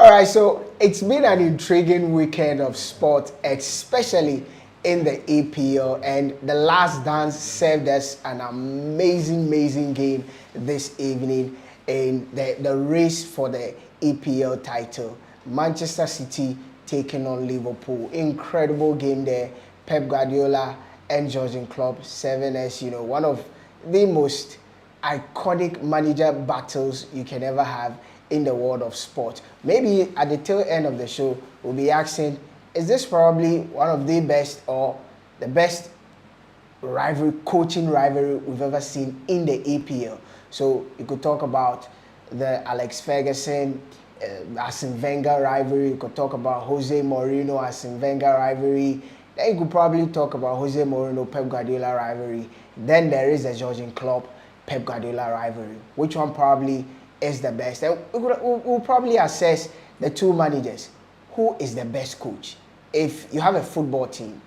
All right, so it's been an intriguing weekend of sport, especially in the EPL, and the last dance served as an amazing game this evening in the race for the EPL title. Manchester City taking on Liverpool. Incredible game there. Pep Guardiola and Jurgen Klopp serving as, one of the most iconic manager battles you can ever have in the world of sport. Maybe at the tail end of the show, we'll be asking, is this probably one of the best or the best coaching rivalry we've ever seen in the EPL? So you could talk about the Alex Ferguson, Arsene Wenger rivalry. You could talk about Jose Mourinho, Arsene Wenger rivalry. Then you could probably talk about Jose Mourinho, Pep Guardiola rivalry. Then there is the Jurgen Klopp, Pep Guardiola rivalry. Which one probably is the best? And we'll probably assess the two managers. Who is the best coach? If you have a football team,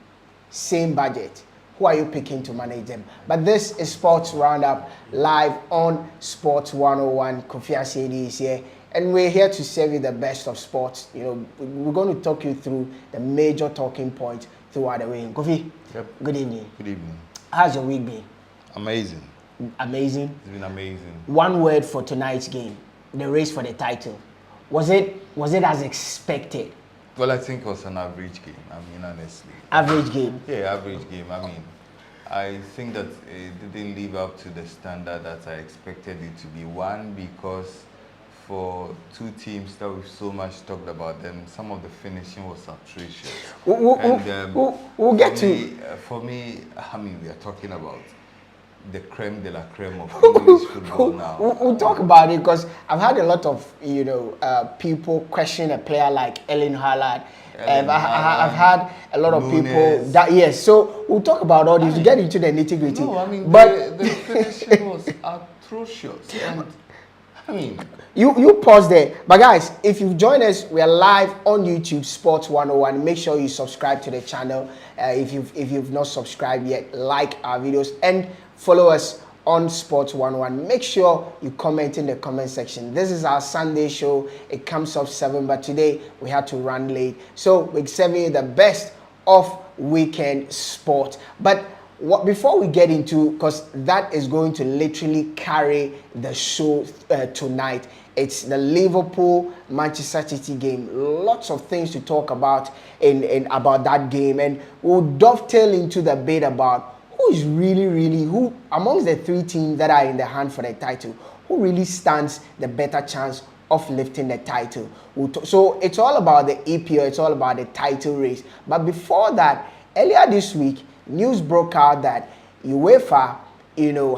same budget, who are you picking to manage them? But this is Sports Roundup live on Sports 101. Kofi Asedi is here, and we're here to serve you the best of sports. We're going to talk you through the major talking points throughout the way. Kofi, yep. Good evening. Good evening. How's your week been? Amazing. Amazing? It's been amazing. One word for tonight's game, the race for the title. Was it as expected? Well, I think it was an average game, honestly. Average game? Yeah, average game. I think that it didn't live up to the standard that I expected it to be. One, because for two teams that we've so much talked about them, some of the finishing was atrocious. We'll get to... For me, we are talking about the creme de la creme of English football now. We'll talk about it because I've had a lot of people question a player like Erling Haaland. I've had a lot of people that yes. So we'll talk about all this. Get into the nitty gritty. No, but the finishing was atrocious. And you pause there. But guys, if you've joined us, we are live on YouTube, Sports 101. Make sure you subscribe to the channel. If you've not subscribed yet, like our videos and follow us on Sports 101. Make sure you comment in the comment section. This is our Sunday show. It comes up 7, but today we had to run late. So we're serving you the best of weekend sport. But before we get into, because that is going to literally carry the show tonight, it's the Liverpool Manchester City game. Lots of things to talk about in about that game, and we'll dovetail into the debate about who is really who amongst the three teams that are in the hunt for the title, who really stands the better chance of lifting the title. So it's all about the EPL, it's all about the title race. But before that, earlier this week, news broke out that UEFA,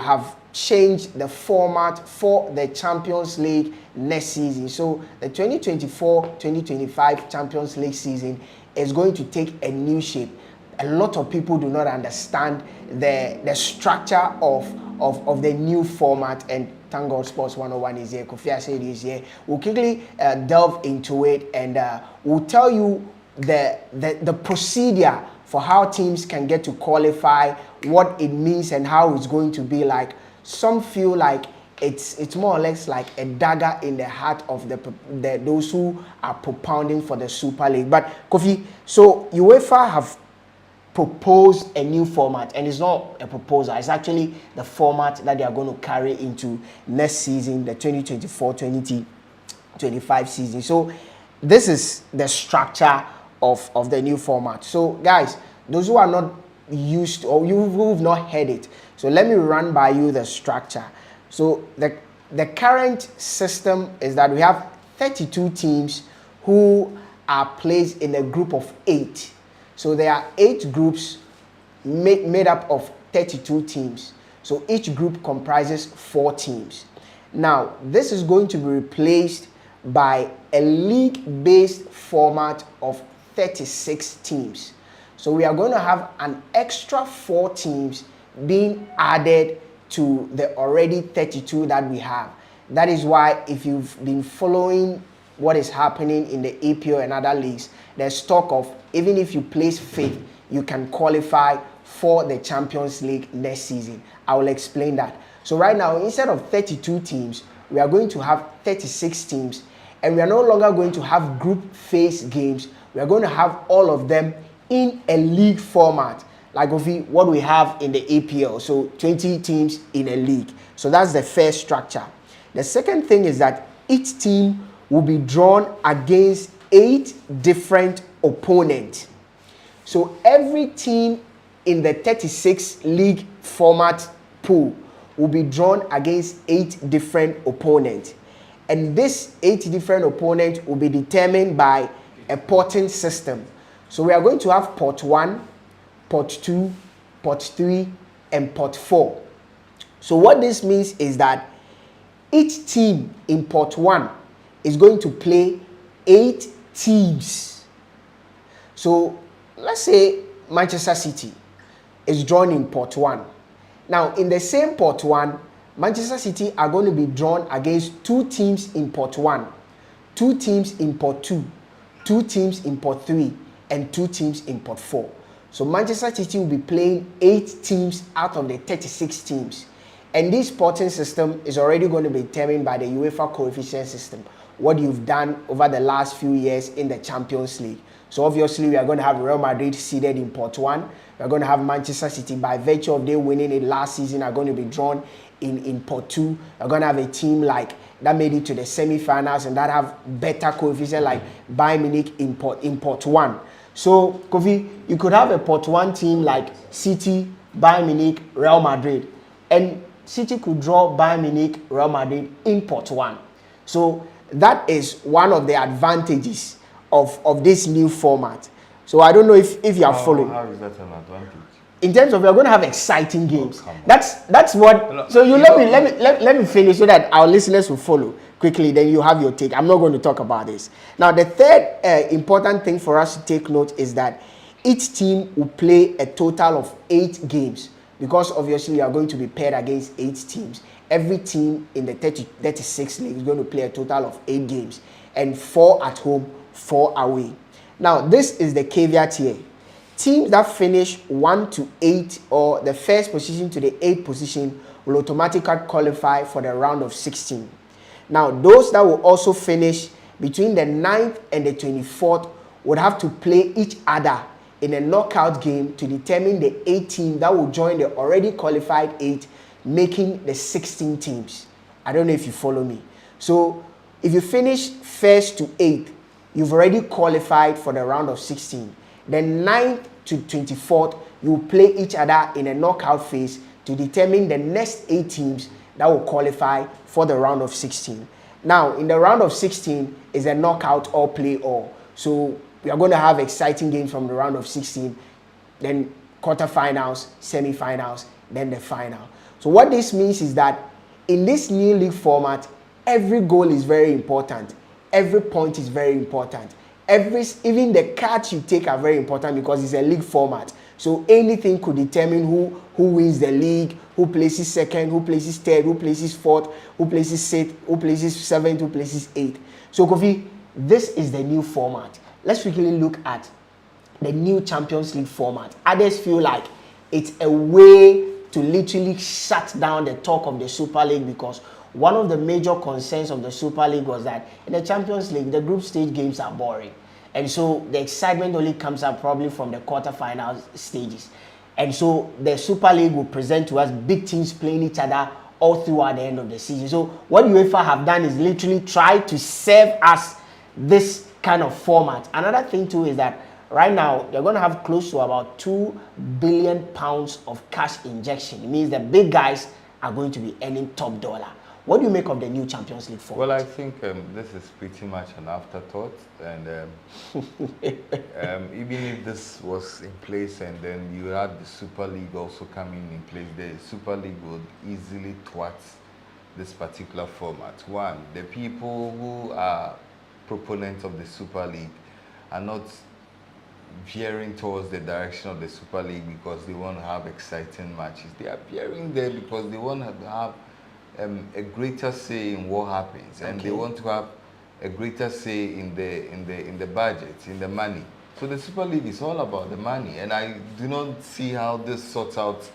have changed the format for the Champions League next season. So the 2024-2025 Champions League season is going to take a new shape. A lot of people do not understand the structure of the new format, and thank God Sports 101 is here. Kofi Asedi is here. We'll quickly delve into it, and we'll tell you the procedure for how teams can get to qualify, what it means and how it's going to be like. Some feel like it's more or less like a dagger in the heart of those who are propounding for the Super League. But Kofi, so UEFA have proposed a new format, and it's not a proposal, it's actually the format that they are going to carry into next season, the 2024-2025 season. So this is the structure of the new format. So guys, those who are not used to, or who've not heard it, so let me run by you the structure. So the current system is that we have 32 teams who are placed in a group of 8. So there are 8 groups made up of 32 teams. So each group comprises 4 teams. Now, this is going to be replaced by a league-based format of 36 teams. So we are going to have an extra 4 teams being added to the already 32 that we have. That is why if you've been following what is happening in the EPL and other leagues, there's talk of even if you place 5th, you can qualify for the Champions League next season. I will explain that. So right now, instead of 32 teams, we are going to have 36 teams, and we are no longer going to have group phase games. We are going to have all of them in a league format, like what we have in the APL. So 20 teams in a league. So that's the first structure. The second thing is that each team will be drawn against 8 different opponents. So every team in the 36 league format pool will be drawn against 8 different opponents. And this 8 different opponents will be determined by a potting system. So we are going to have pot 1, pot 2, pot 3, and pot 4. So what this means is that each team in pot 1 is going to play 8 teams. So let's say Manchester City is drawn in pot 1. Now in the same pot 1, Manchester City are going to be drawn against 2 teams in pot 1, 2 teams in pot 2, 2 teams in pot 3, and 2 teams in pot 4. So Manchester City will be playing 8 teams out of the 36 teams. And this potting system is already going to be determined by the UEFA coefficient system, what you've done over the last few years in the Champions League. So obviously we are going to have Real Madrid seeded in pot 1. We are going to have Manchester City, by virtue of they winning it last season, are going to be drawn in pot 2. We are going to have a team like that made it to the semi-finals and that have better coefficient like Bayern Munich in pot 1. So Kofi, you could have a pot 1 team like City, Bayern Munich, Real Madrid, and City could draw Bayern Munich, Real Madrid in pot 1. So that is one of the advantages of this new format. So I don't know if you are following. How is that an advantage? In terms of, we are going to have exciting games. That's what. No, so let me finish so that our listeners will follow quickly. Then you have your take. I'm not going to talk about this now. The third important thing for us to take note is that each team will play a total of 8 games, because obviously you are going to be paired against 8 teams. Every team in the 36 league is going to play a total of 8 games, and 4 at home, 4 away. Now this is the caveat here. Teams that finish 1 to 8 or the first position to the 8th position will automatically qualify for the round of 16. Now those that will also finish between the 9th and the 24th would have to play each other in a knockout game to determine the 8 team that will join the already qualified 8, making the 16 teams. I don't know if you follow me. So if you finish 1st to 8th, you've already qualified for the round of 16. Then 9th to 24th, you play each other in a knockout phase to determine the next 8 teams that will qualify for the round of 16. Now, in the round of 16 is a knockout or play all. So we are going to have exciting games from the round of 16, then quarterfinals, semi-finals, then the final. So what this means is that in this new league format, every goal is very important. Every point is very important. Even the cards you take are very important because it's a league format. So anything could determine who wins the league, who places second, who places third, who places fourth, who places sixth, who places seventh, who places eighth. So Kofi, this is the new format. Let's quickly look at the new Champions League format. Others feel like it's a way to literally shut down the talk of the Super League, because one of the major concerns of the Super League was that in the Champions League, the group stage games are boring. And so the excitement only comes up probably from the quarterfinal stages. And so the Super League will present to us big teams playing each other all throughout the end of the season. So what UEFA have done is literally try to serve us this kind of format. Another thing too is that right now they're going to have close to about £2 billion of cash injection. It means the big guys are going to be earning top dollar. What do you make of the new Champions League format? Well, I think this is pretty much an afterthought, and even if this was in place and then you had the Super League also coming in place, the Super League would easily thwart this particular format. One, the people who are proponents of the Super League are not veering towards the direction of the Super League because they want to have exciting matches. They are veering there because they want to have a greater say in what happens, and they want to have a greater say in the budget, in the money. So the Super League is all about the money, and I do not see how this sorts out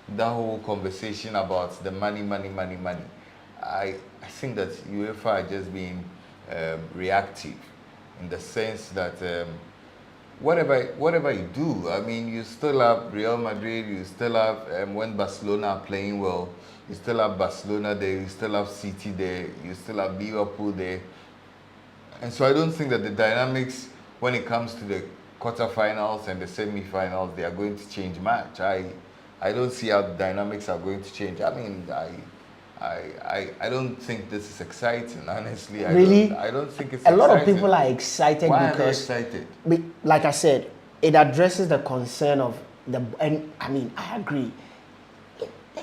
that whole conversation about the money. I think that UEFA are just being reactive, in the sense that whatever you do, I mean, you still have Real Madrid, you still have when Barcelona are playing well, you still have Barcelona there, you still have City there, you still have Liverpool there, and so I don't think that the dynamics when it comes to the quarterfinals and the semi-finals, they are going to change much. I don't see how the dynamics are going to change. I mean, I don't think this is exciting, honestly. Really? I don't think it's a exciting. lot of people are excited. Why because are they excited? Like I said, it addresses the concern of and I mean, I agree.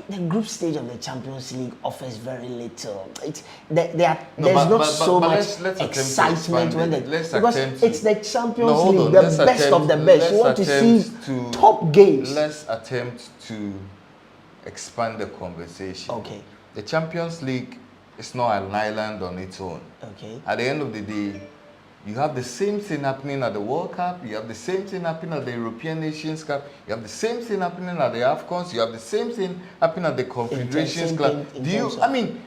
The group stage of the Champions League offers very little. There's not so much excitement when because it's the Champions League, the best of the best. You want to see top games. Let's attempt to expand the conversation. Okay. The Champions League is not an island on its own. Okay. At the end of the day, you have the same thing happening at the World Cup, you have the same thing happening at the European Nations Cup, you have the same thing happening at the AFCONs, you have the same thing happening at the Confederations Cup. I mean,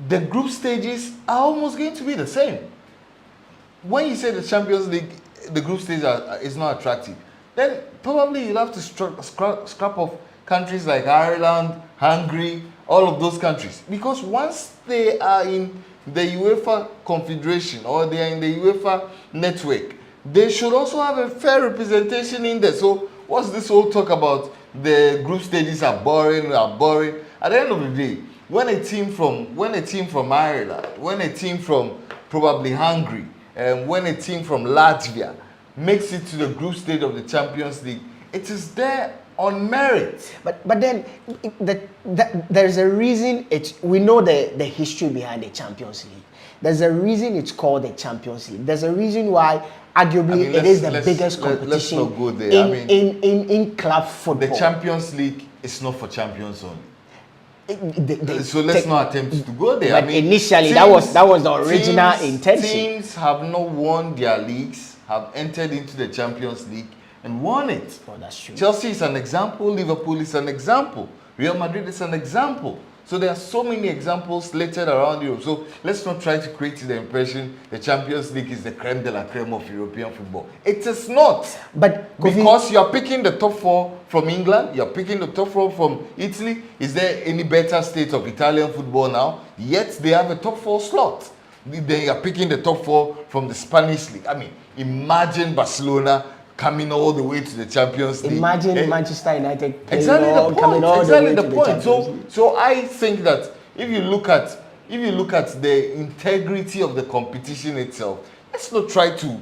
the group stages are almost going to be the same. When you say the Champions League, the group stage is not attractive, then probably you'll have to scrap off countries like Ireland, Hungary, all of those countries. Because once they are in the UEFA Confederation or they are in the UEFA network, they should also have a fair representation in there. So what's this whole talk about the group stages are boring? At the end of the day, when a team from Ireland, when a team from probably Hungary, and when a team from Latvia makes it to the group stage of the Champions League, it is there on merit. But then there's a reason we know the history behind the Champions League. There's a reason it's called the Champions League. There's a reason why arguably it is the biggest competition let's not go there. in club football. The Champions League is not for champions only. So let's not attempt to go there. But initially that was the original intention. Teams have not won their leagues, have entered into the Champions League and won it. Oh, that's true. Chelsea is an example, Liverpool is an example, Real Madrid is an example. So there are so many examples littered around Europe. So let's not try to create the impression the Champions League is the creme de la creme of European football. It is not. But because you are picking the top four from England, you are picking the top four from Italy. Is there any better state of Italian football now? Yet they have a top four slot. They are picking the top four from the Spanish league. I mean, imagine Barcelona coming all the way to the Champions League. Imagine Manchester United coming all the way to the Champions League. So I think that if you look at the integrity of the competition itself, let's not try to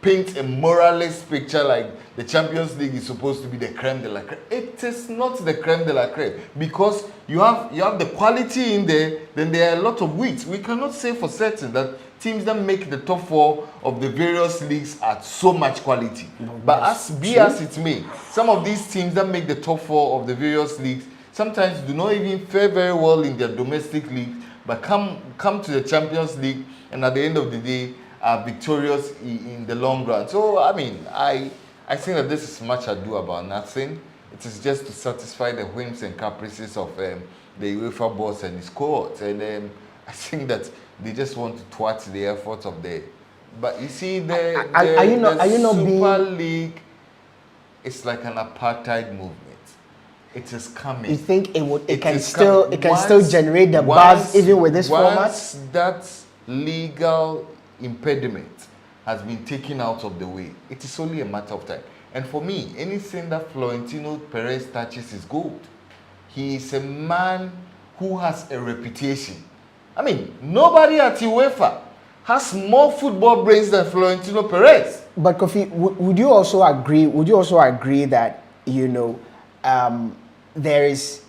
paint a moralist picture like the Champions League is supposed to be the creme de la creme. It is not the creme de la creme because you have the quality in there. Then there are a lot of weeds. We cannot say for certain that teams that make the top four of the various leagues are so much quality. But as it may, some of these teams that make the top four of the various leagues sometimes do not even fare very well in their domestic league, but come to the Champions League and at the end of the day are victorious in the long run. So I mean, I think that this is much ado about nothing. It is just to satisfy the whims and caprices of the UEFA boss and his cohort. And I think that they just want to thwart the efforts of the. But you see, the Super League is like an apartheid movement. It is coming. You think it can still generate the buzz even with this format? Once that legal impediment has been taken out of the way, it is only a matter of time. And for me, anything that Florentino Perez touches is gold. He is a man who has a reputation. I mean, nobody at UEFA has more football brains than Florentino Perez. But Kofi, would you also agree that there is,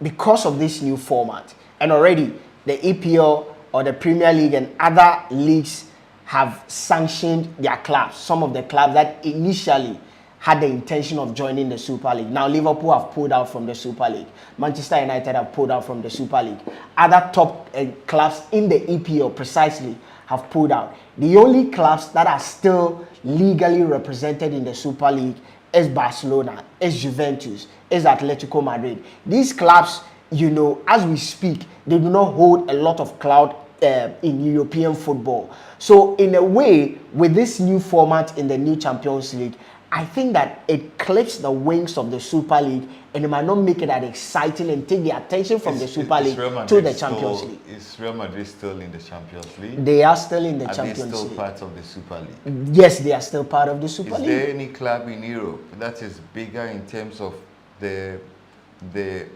because of this new format, and already the EPL or the Premier League and other leagues have sanctioned their clubs, some of the clubs that initially had the intention of joining the Super League. Now Liverpool have pulled out from the Super League. Manchester United have pulled out from the Super League. Other top clubs in the EPL precisely have pulled out. The only clubs that are still legally represented in the Super League is Barcelona, is Juventus, is Atletico Madrid. These clubs, as we speak, they do not hold a lot of clout in European football. So in a way, with this new format in the new Champions League, I think that it clips the wings of the Super League, and it might not make it that exciting and take the attention from the Super League to the Champions League. Is Real Madrid still in the Champions League? They are still in the Are Champions they still League. part of the Super League? Yes, they are still part of the Super League. Is there any club in Europe that is bigger in terms of the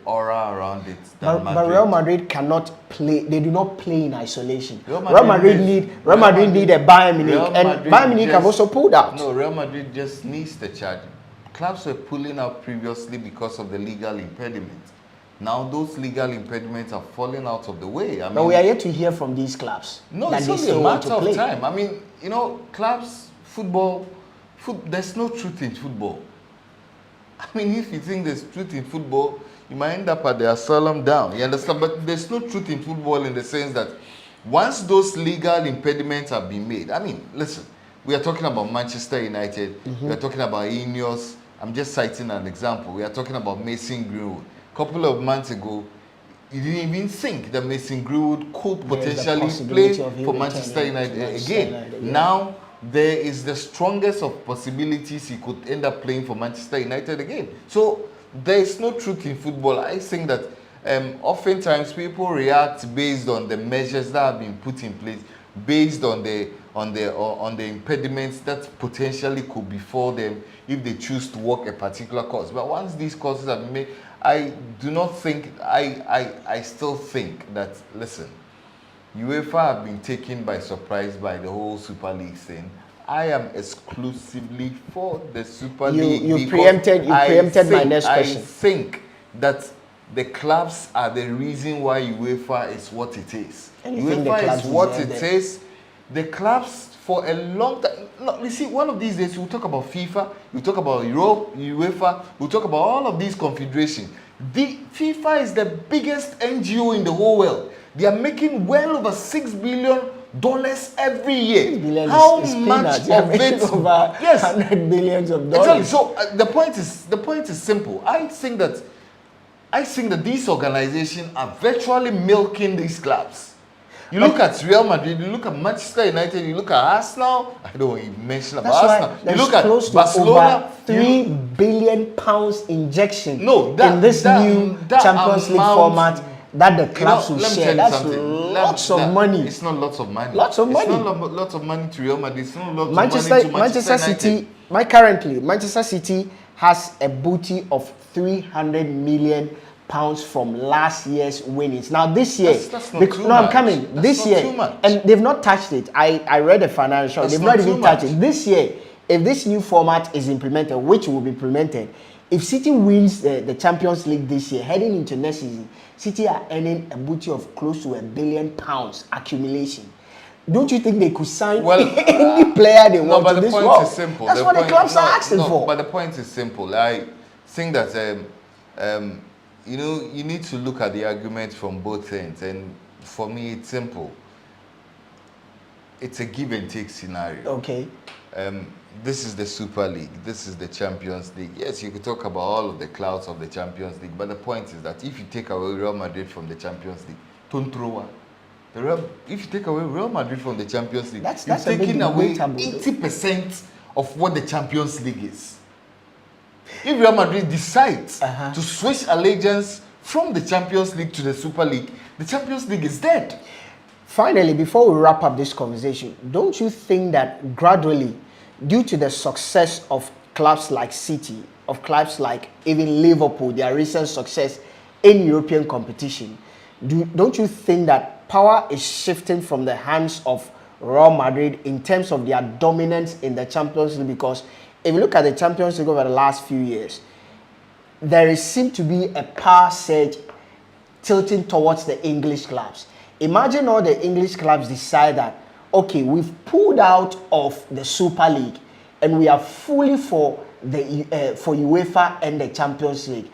aura around it than Madrid? But Real Madrid cannot play. They do not play in isolation. Real Madrid need a Bayern Munich, and Bayern Munich have also pulled out. No, Real Madrid just needs the charge. Clubs were pulling out previously because of the legal impediments. Now those legal impediments are falling out of the way. But we are yet to hear from these clubs. No, it's only a matter of time. I mean, you know, clubs, football, there's no truth in football. I mean, if you think there's truth in football, you might end up at the asylum down. You understand? But there's no truth in football in the sense that once those legal impediments have been made, I mean, listen, we are talking about Manchester United, we are talking about Ineos. I'm just citing an example. We are talking about Mason Greenwood. A couple of months ago, you didn't even think that Mason Greenwood could potentially play for Manchester United again. Now, there is the strongest of possibilities he could end up playing for Manchester United again. So there is no truth in football. I think that oftentimes people react based on the measures that have been put in place, based on the impediments that potentially could befall them if they choose to walk a particular course. But once these courses have been made, I do not think, I still think that, listen, UEFA have been taken by surprise by the whole Super League thing. I am exclusively for the Super League. You preempted my next question. I think that the clubs are the reason why UEFA is what it is. UEFA is what it is. The clubs for a long time. Look, you see, one of these days we'll talk about FIFA, we'll talk about Europe, UEFA, we'll talk about all of these confederations. The FIFA is the biggest NGO in the whole world. They are making well over $6 billion every year. How much of it? Over yes, $100 billion. Exactly. So the point is simple. I think that these organizations are virtually milking these clubs. You look at Real Madrid, you look at Manchester United, you look at Arsenal. I don't even mention about Arsenal. You look at close Barcelona. To over £3 billion injection in this new Champions League format that the clubs will share. That's lots of money. It's not lots of money. Lots of money. It's not lots of money to Real Madrid. It's not lots of money to Manchester City. Manchester City has a booty of £300 million from last year's winnings. Now this year, that's not too much. I'm coming. That's this not year, too much. and they've not touched it. I read the financial. They've not even touched it. This year, if this new format is implemented, which will be implemented, if City wins the Champions League this year, heading into next season, City are earning a booty of close to £1 billion accumulation. Don't you think they could sign any player they want to this world? The point is simple. That's what the clubs are asking for. But the point is simple. I think that you need to look at the argument from both ends, and for me, it's simple. It's a give and take scenario. Okay. This is the Super League. This is the Champions League. Yes, you could talk about all of the clouds of the Champions League, but the point is that if you take away Real Madrid from the Champions League, if you take away Real Madrid from the Champions League, you're taking away 80% of what the Champions League is. If Real Madrid decides to switch allegiance from the Champions League to the Super League, the Champions League is dead. Finally, before we wrap up this conversation, don't you think that gradually, due to the success of clubs like City, of clubs like even Liverpool, their recent success in European competition, don't you think that power is shifting from the hands of Real Madrid in terms of their dominance in the Champions League? Because if you look at the Champions League over the last few years, there seems to be a power surge tilting towards the English clubs. Imagine all the English clubs decide that, okay, we've pulled out of the Super League and we are fully for UEFA and the Champions League.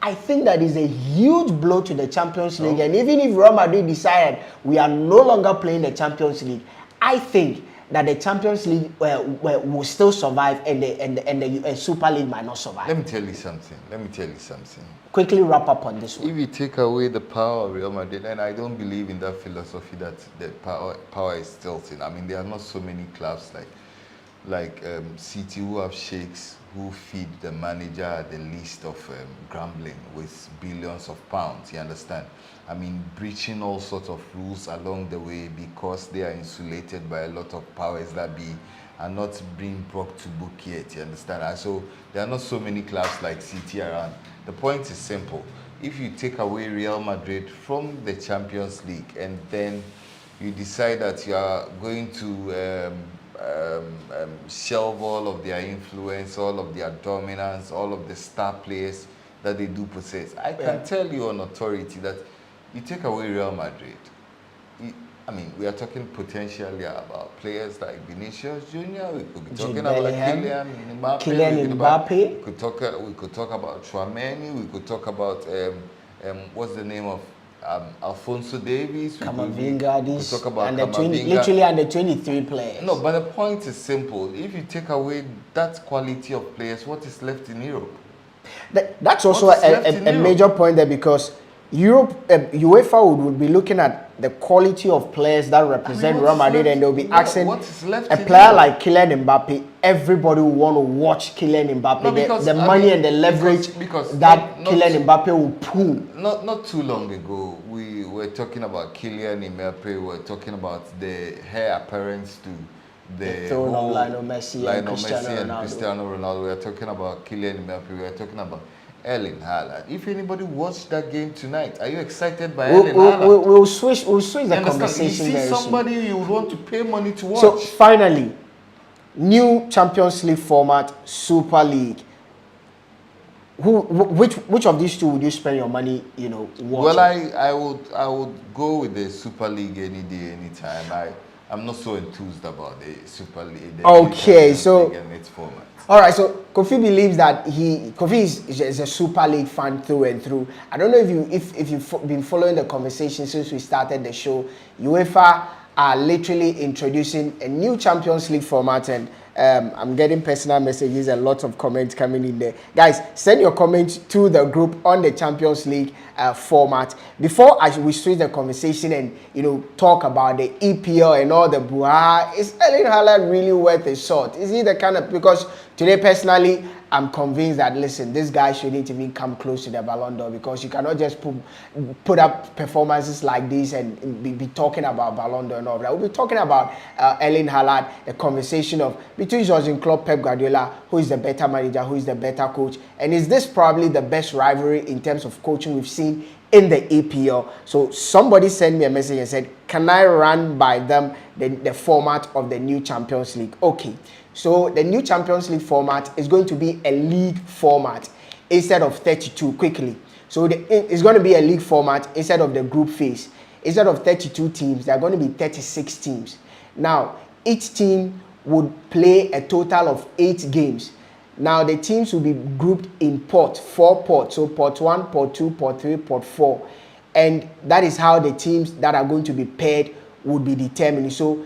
I think that is a huge blow to the Champions League. And even if Real Madrid decided we are no longer playing the Champions League, I think that the Champions League will still survive and the Super League might not survive? Let me tell you something. Quickly wrap up on this one. If you take away the power of Real Madrid, and I don't believe in that philosophy that the power is tilting. I mean, there are not so many clubs like City who have sheikhs who feed the manager at the least of grumbling with billions of pounds. You understand? I mean, breaching all sorts of rules along the way because they are insulated by a lot of powers that be are not being brought to book yet. You understand? And so there are not so many clubs like City around. The point is simple. If you take away Real Madrid from the Champions League and then you decide that you are going to shelve all of their influence, all of their dominance, all of the star players that they do possess, I can tell you on authority that you take away Real Madrid, I mean, we are talking potentially about players like Vinicius Junior. We could be talking about Kylian Mbappe. We could talk about Tchouaméni. We could talk about what's the name of Alphonso Davies. Camavinga. We could talk about literally under 23 players. No, but the point is simple. If you take away that quality of players, what is left in Europe? That's also a major point there, because Europe, UEFA would be looking at the quality of players that represent Real Madrid, and they'll be asking a player like Kylian Mbappe. Everybody will want to watch Kylian Mbappe. No, the money and the leverage that Kylian Mbappe will pull. Not too long ago, we were talking about Kylian Mbappe. We were talking about the heir apparent to the throne of Lionel Messi and Cristiano Ronaldo. We were talking about Kylian Mbappe. We were talking about Erling Haaland. If anybody watched that game tonight, are you excited by Erling Haaland? We'll switch the conversation. You see somebody you would want to pay money to watch. So finally, new Champions League format, Super League. Which of these two would you spend your money, watching? Well, I would go with the Super League any day, anytime. I'm not so enthused about the Super League. Okay, so and its format. All right, so Kofi believes that Kofi is a Super League fan through and through. I don't know if you've been following the conversation since we started the show. UEFA are literally introducing a new Champions League format, and I'm getting personal messages, a lot of comments coming in there. Guys, send your comments to the group on the Champions League format. Before we switch the conversation and talk about the EPL and all the brouhaha, is Erling Haaland really worth a shot? Is he the kind of, because today personally I'm convinced that, listen, this guy shouldn't even come close to the Ballon d'Or, because you cannot just put up performances like this and be talking about Ballon d'Or and all that. We'll be talking about Erling Haaland, the conversation of between Jurgen Klopp, Pep Guardiola, who is the better manager, who is the better coach, and is this probably the best rivalry in terms of coaching we've seen in the EPL? So somebody sent me a message and said, can I run by them the format of the new Champions League? Okay. So the new Champions League format is going to be a league format instead of 32 quickly. So it's going to be a league format instead of the group phase. Instead of 32 teams, there are going to be 36 teams. Now, each team would play a total of 8 games. Now, the teams will be grouped in 4 pots. So pot 1, pot 2, pot 3, pot 4. And that is how the teams that are going to be paired would be determined. So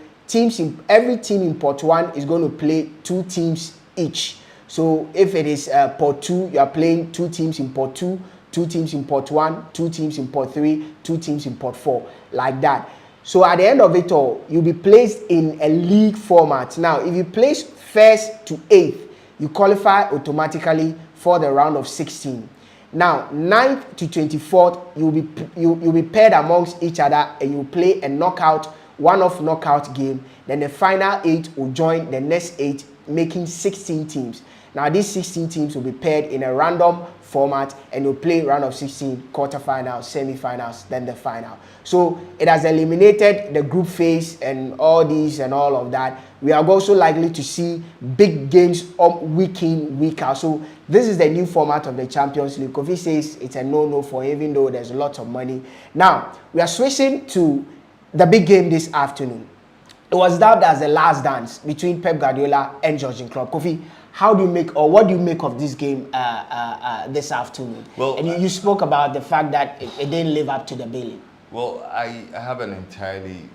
every team in pot 1 is going to play 2 teams each. So if it is pot 2, you are playing 2 teams in pot 2, 2 teams in pot 1, 2 teams in pot 3, 2 teams in pot 4, like that. So at the end of it all, you'll be placed in a league format. Now, if you place 1st to 8th, you qualify automatically for the round of 16. Now, 9th to 24th, you'll be paired amongst each other, and you'll play a one-off knockout game. Then the final 8 will join the next 8, making 16 teams. Now, these 16 teams will be paired in a random format, and you'll play round of 16, quarterfinals, semi-finals, then the final. So it has eliminated the group phase and all these and all of that. We are also likely to see big games week in, week out. So this is the new format of the Champions League. Kofi says it's a no-no for him, even though there's lots of money. Now, we are switching to the big game this afternoon. It was dubbed as the last dance between Pep Guardiola and Jurgen Klopp. Kofi, what do you make of this game this afternoon? Well, and you spoke about the fact that it didn't live up to the billing. Well, I have an entirely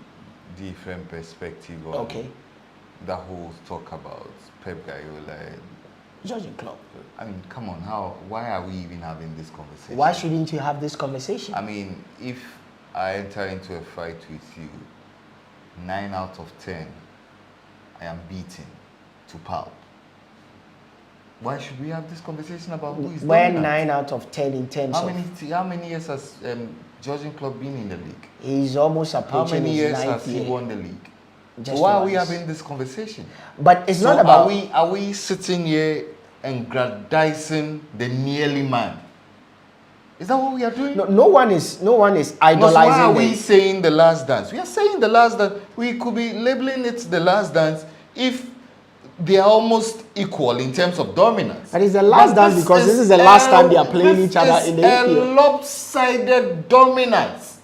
different perspective the whole talk about Pep Guardiola. Jurgen Klopp. I mean, come on, why are we even having this conversation? Why shouldn't you have this conversation? I mean, if I enter into a fight with you, 9 out of 10, I am beaten to pulp. Why should we have this conversation about who is Where dominant? 9 out of 10 in terms How of... many years has Jurgen Klopp been in the league? He's almost How approaching many his years ninth has he year. won the league? Just So why are we once. having this conversation? But it's So not about... are we sitting here and aggrandizing the nearly man? Is that what we are doing? No one is idolizing. No, so why are we them. saying the last dance? We are saying the last dance. We could be labeling it the last dance if they are almost equal in terms of dominance. And it's the last dance because this is the last time they are playing each other in the This is a EPL. lopsided dominance.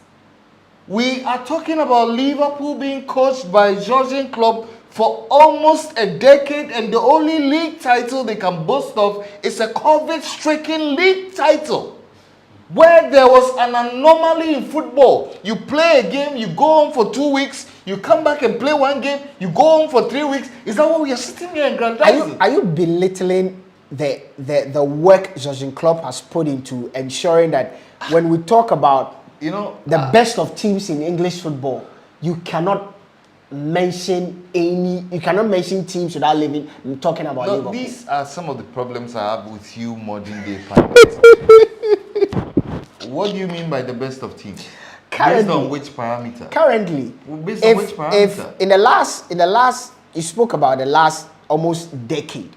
We are talking about Liverpool being coached by Jurgen Klopp for almost a decade, and the only league title they can boast of is a COVID-stricken league title. Where there was an anomaly in football. You play a game, you go home for 2 weeks, you come back and play one game, you go home for 3 weeks. Is that what we are sitting here and grandizing? Are you belittling the work Jurgen Klopp has put into ensuring that when we talk about the best of teams in English football, you cannot mention teams without talking about Liverpool? These are some of the problems I have with you modern day pundits. What do you mean by the best of teams? Based on which parameter? Currently, Based on which parameter? if in the last you spoke about the last almost decade,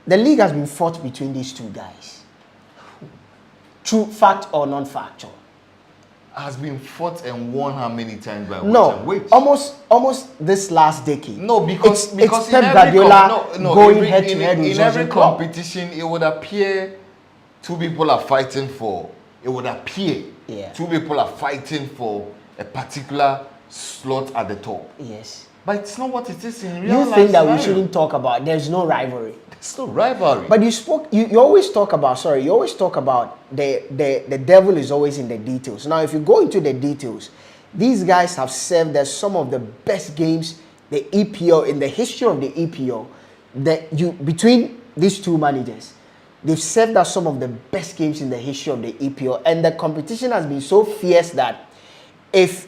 the league has been fought between these two guys. True fact or non-factual? Has been fought and won how many times by which? Almost this last decade. No, because it's in Pep every Guardiola going head to head with in every Jurgen Klopp. competition, it would appear two people are fighting for. It would appear two people are fighting for a particular slot at the top. Yes. But it's not what it is in real life. You think that we shouldn't talk about? There's no rivalry. There's no rivalry. But you always talk about the devil is always in the details. Now, if you go into the details, these guys have served as some of the best games the EPL in the history of the EPL. Between these two managers, they've served as some of the best games in the history of the EPL, and the competition has been so fierce that if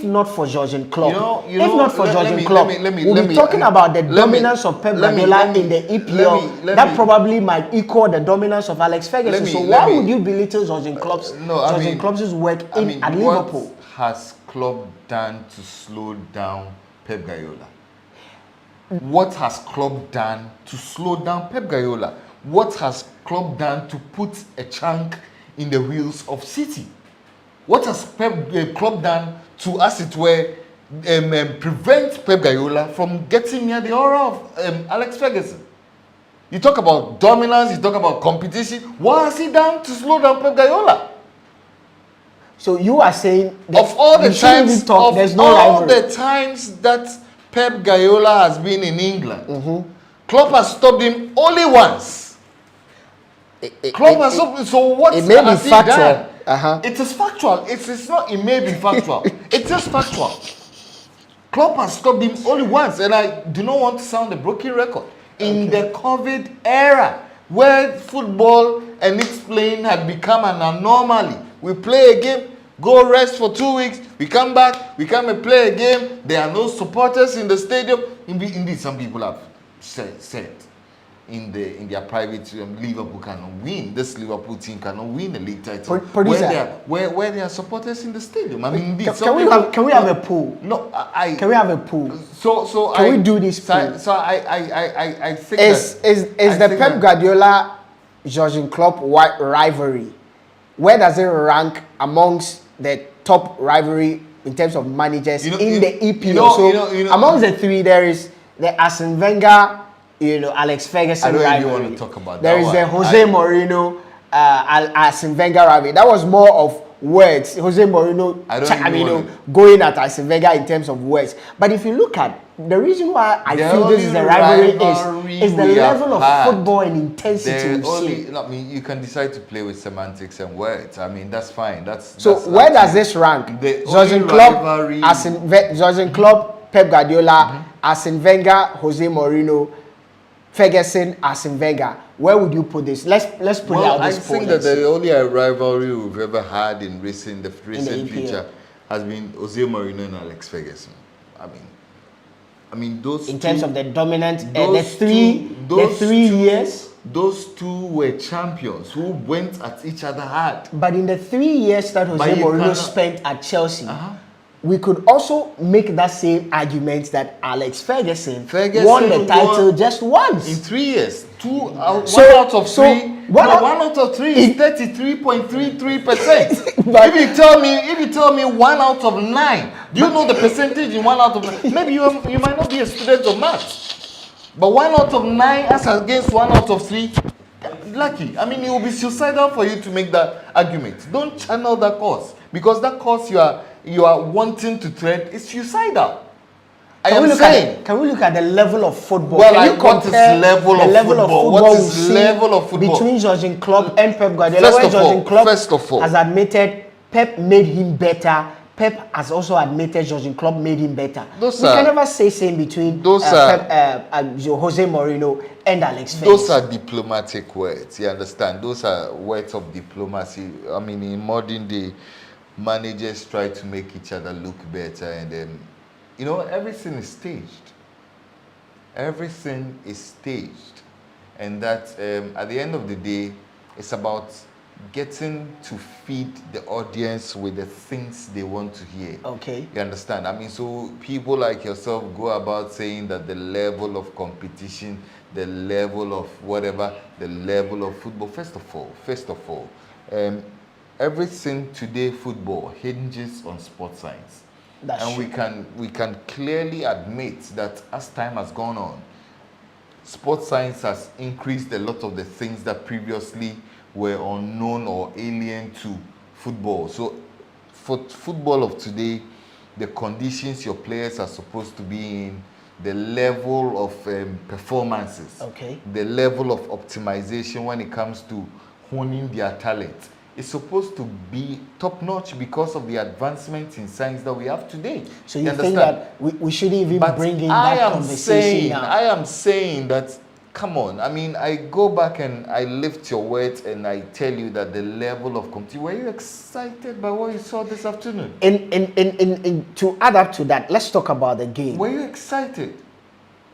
not for Jurgen Klopp, we'll be talking about the dominance of Pep Guardiola in the EPL. That probably might equal the dominance of Alex Ferguson. So why would you belittle Jurgen Klopp's work at Liverpool? What has Klopp done to slow down Pep Guardiola? What has Klopp done to slow down Pep Guardiola? What has Klopp done to put a chunk in the wheels of City? What has Klopp done to, as it were, prevent Pep Guardiola from getting near the aura of Alex Ferguson? You talk about dominance, you talk about competition. What has he done to slow down Pep Guardiola? So you are saying that of all the times, there's no rivalry. the times that Pep Guardiola has been in England, Klopp has stopped him only once. Klopp has stopped. So what it may be factual. It is factual. It's not. It may be factual. It is factual. Klopp has stopped him only once, and I do not want to sound a broken record. In the COVID era, where football and its playing had become an anomaly, we play a game, go rest for 2 weeks, we come back, we come and play a game. There are no supporters in the stadium. Indeed, some people have said in their private Liverpool cannot win. This Liverpool team cannot win the league title. Where there are supporters in the stadium. I mean, can we have a poll? No, can we have a poll? So can we do this poll? So I think is the Pep Guardiola Jurgen Klopp rivalry, where does it rank amongst the top rivalry in terms of managers in the EPL? Amongst the three, there is the Arsene Wenger, Alex Ferguson rivalry. I don't even want to talk about there is the Jose Mourinho, Arsene Wenger rivalry. That was more of words. Jose Mourinho, going at Arsene Wenger in terms of words. But if you look at the reason why I feel this is a rivalry is the level of football and intensity. You can decide to play with semantics and words. I mean, that's fine. Where does this rank? Jurgen Klopp, Pep Guardiola, Arsene Wenger, Jose Mourinho, Ferguson, Arsene Wenger. Where would you put this? Let's put it out I this poll. think that the only rivalry we've ever had in recent EPL. future has been Jose Mourinho and Alex Ferguson. I mean those in two, terms of the dominant, the those three years. Those two were champions who went at each other hard. But in the 3 years that Jose But you Mourinho cannot- spent at Chelsea, we could also make that same argument that Alex Ferguson won the title just once. In 3 years. So- One out of three. one Out of three is 33.33%. If you tell me 1 out of 9, do you know the percentage in 1 out of 9? Maybe you might not be a student of maths. But 1 out of 9 as against 1 out of 3, lucky. I mean, it will be suicidal for you to make that argument. Don't channel that course, because that course you are wanting to tread is suicidal. Can we look at the level of football? Well, Can you what is compare level the of level football? of What football is we've seen level of football? between Jurgen Klopp and Pep Guardiola? First of all, has admitted Pep made him better. Pep has also admitted Jurgen Klopp made him better. We can never say same between Jose Mourinho and Alex Ferguson. Those are diplomatic words. You understand? Those are words of diplomacy. I mean, in modern day, managers try to make each other look better, and then, everything is staged. Everything is staged, and that at the end of the day, it's about getting to feed the audience with the things they want to hear. Okay. You understand? I mean, so people like yourself go about saying that the level of competition, the level of whatever, the level of football. First of all, everything today football hinges on sports science. That's true. We can clearly admit that as time has gone on, sports science has increased a lot of the things that previously were unknown or alien to football. So for football of today, the conditions your players are supposed to be in, the level of performances, the level of optimization when it comes to honing their talent, is supposed to be top-notch because of the advancements in science that we have today. So you think that we shouldn't even bring in that conversation now? I am saying that, come on. I mean, I go back and I lift your words and I tell you that the level of competition. Were you excited by what you saw this afternoon? To add up to that, let's talk about the game. Were you excited?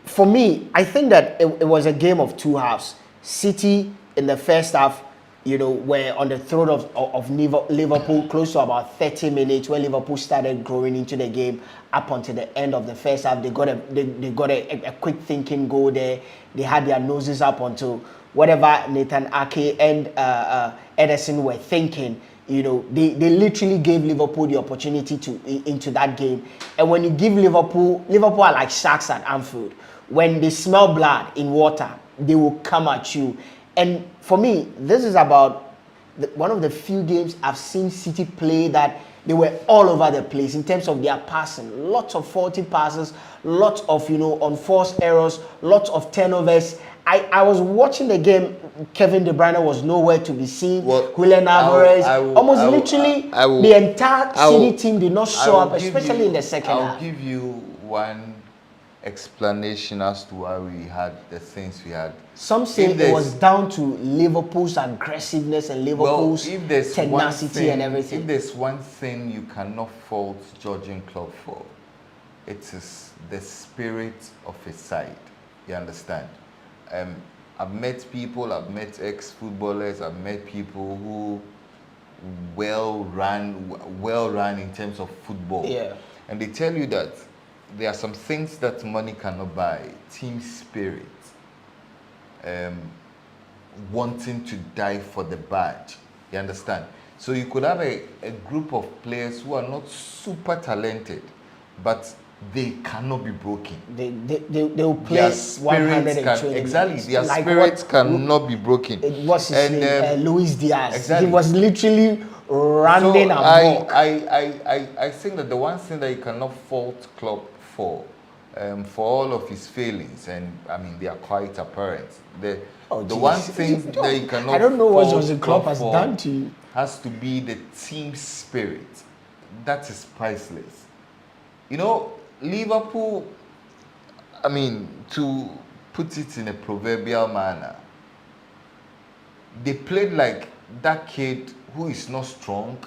For me, I think that it was a game of two halves. City in the first half, were on the throat of Liverpool close to about 30 minutes when Liverpool started growing into the game up until the end of the first half. They got a quick thinking goal there. They had their noses up until whatever Nathan Ake and Ederson were thinking. They literally gave Liverpool the opportunity into that game. And when you give Liverpool are like sharks at Anfield. When they smell blood in water, they will come at you. And for me, this is about one of the few games I've seen City play that they were all over the place in terms of their passing. Lots of faulty passes, lots of, unforced errors, lots of turnovers. I was watching the game. Kevin De Bruyne was nowhere to be seen. Julian Alvarez, the entire City team did not show up, especially in the second half. I'll give you one explanation as to why we had the things we had. Some say it was down to Liverpool's aggressiveness and Liverpool's tenacity and everything. If there's one thing you cannot fault Jurgen Klopp for, it is the spirit of his side. You understand? I've met ex-footballers, I've met people who well run in terms of football. Yeah. And they tell you that there are some things that money cannot buy. Team spirit. Wanting to die for the badge. You understand? So you could have a group of players who are not super talented, but they cannot be broken. They'll play 120 exactly. minutes. Their spirits cannot be broken. What's his name? Luis Diaz. Exactly. He was literally running amok. I think that the one thing that you cannot fault Klopp for all of his failings, and I mean they are quite apparent. The one thing that you cannot, I don't know what Jurgen Klopp has done to you, has to be the team spirit. That is priceless. Liverpool, I mean, to put it in a proverbial manner, they played like that kid who is not strong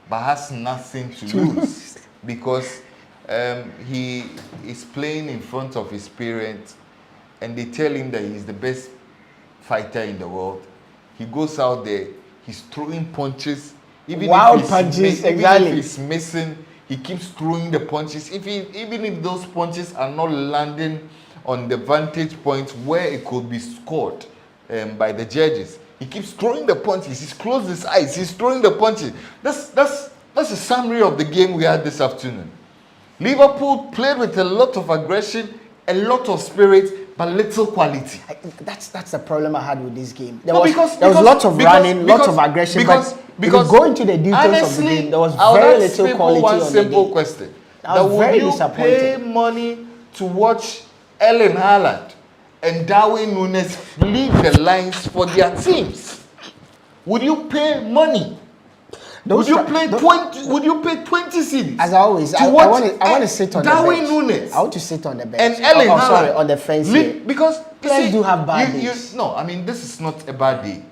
but has nothing to lose because he is playing in front of his parents and they tell him that he's the best fighter in the world. He goes out there, he's throwing punches. Wild punches, even exactly. if he's missing, he keeps throwing the punches. Even if those punches are not landing on the vantage point where it could be scored by the judges, he keeps throwing the punches. He's closed his eyes. He's throwing the punches. That's a summary of the game we had this afternoon. Liverpool played with a lot of aggression, a lot of spirit, but little quality. That's the problem I had with this game. There was lots of running, lots of aggression, but if you go into the details of the game, there was very little quality on the game. Simple question. I was very would you pay disappointed. money to watch Erling Haaland and Darwin Núñez lead the lines for their teams? Would you pay money? Would you pay 20 cedis? As always, I want to sit on Darwin the bench. Núñez. I want to sit on the bench. And Erling Haaland. Sorry, on the fence here. Because Players do have bad days. No, I mean, this is not a bad day.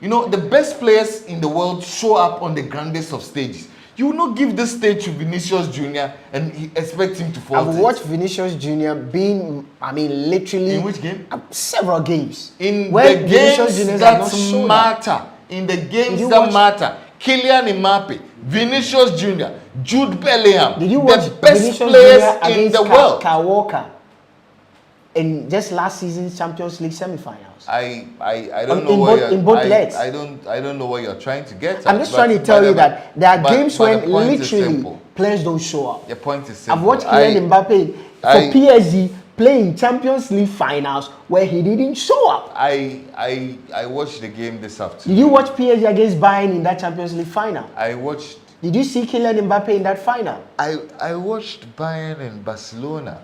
You know, the best players in the world show up on the grandest of stages. You will not give this stage to Vinicius Junior and expect him to fall. I've watched Vinicius Junior being, literally... In which game? Several games. In where the Vinicius games Juniors that have not shown matter. up. In the games you that watch- matter. Kylian Mbappe, Vinicius Junior, Jude Bellingham. Did you watch the best Vinicius players Junior in against the world? Kyle Walker in just last season's Champions League semi-finals? I don't know what in both legs. I don't know what you're trying to get at. I'm just trying to tell you that there are games when the point is literally simple. players don't show up. The point is simple. I've watched Kylian Mbappe for PSG playing Champions League finals where he didn't show up. I watched the game this afternoon. Did you watch PSG against Bayern in that Champions League final? I watched. Did you see Kylian Mbappe in that final? I watched Bayern and Barcelona,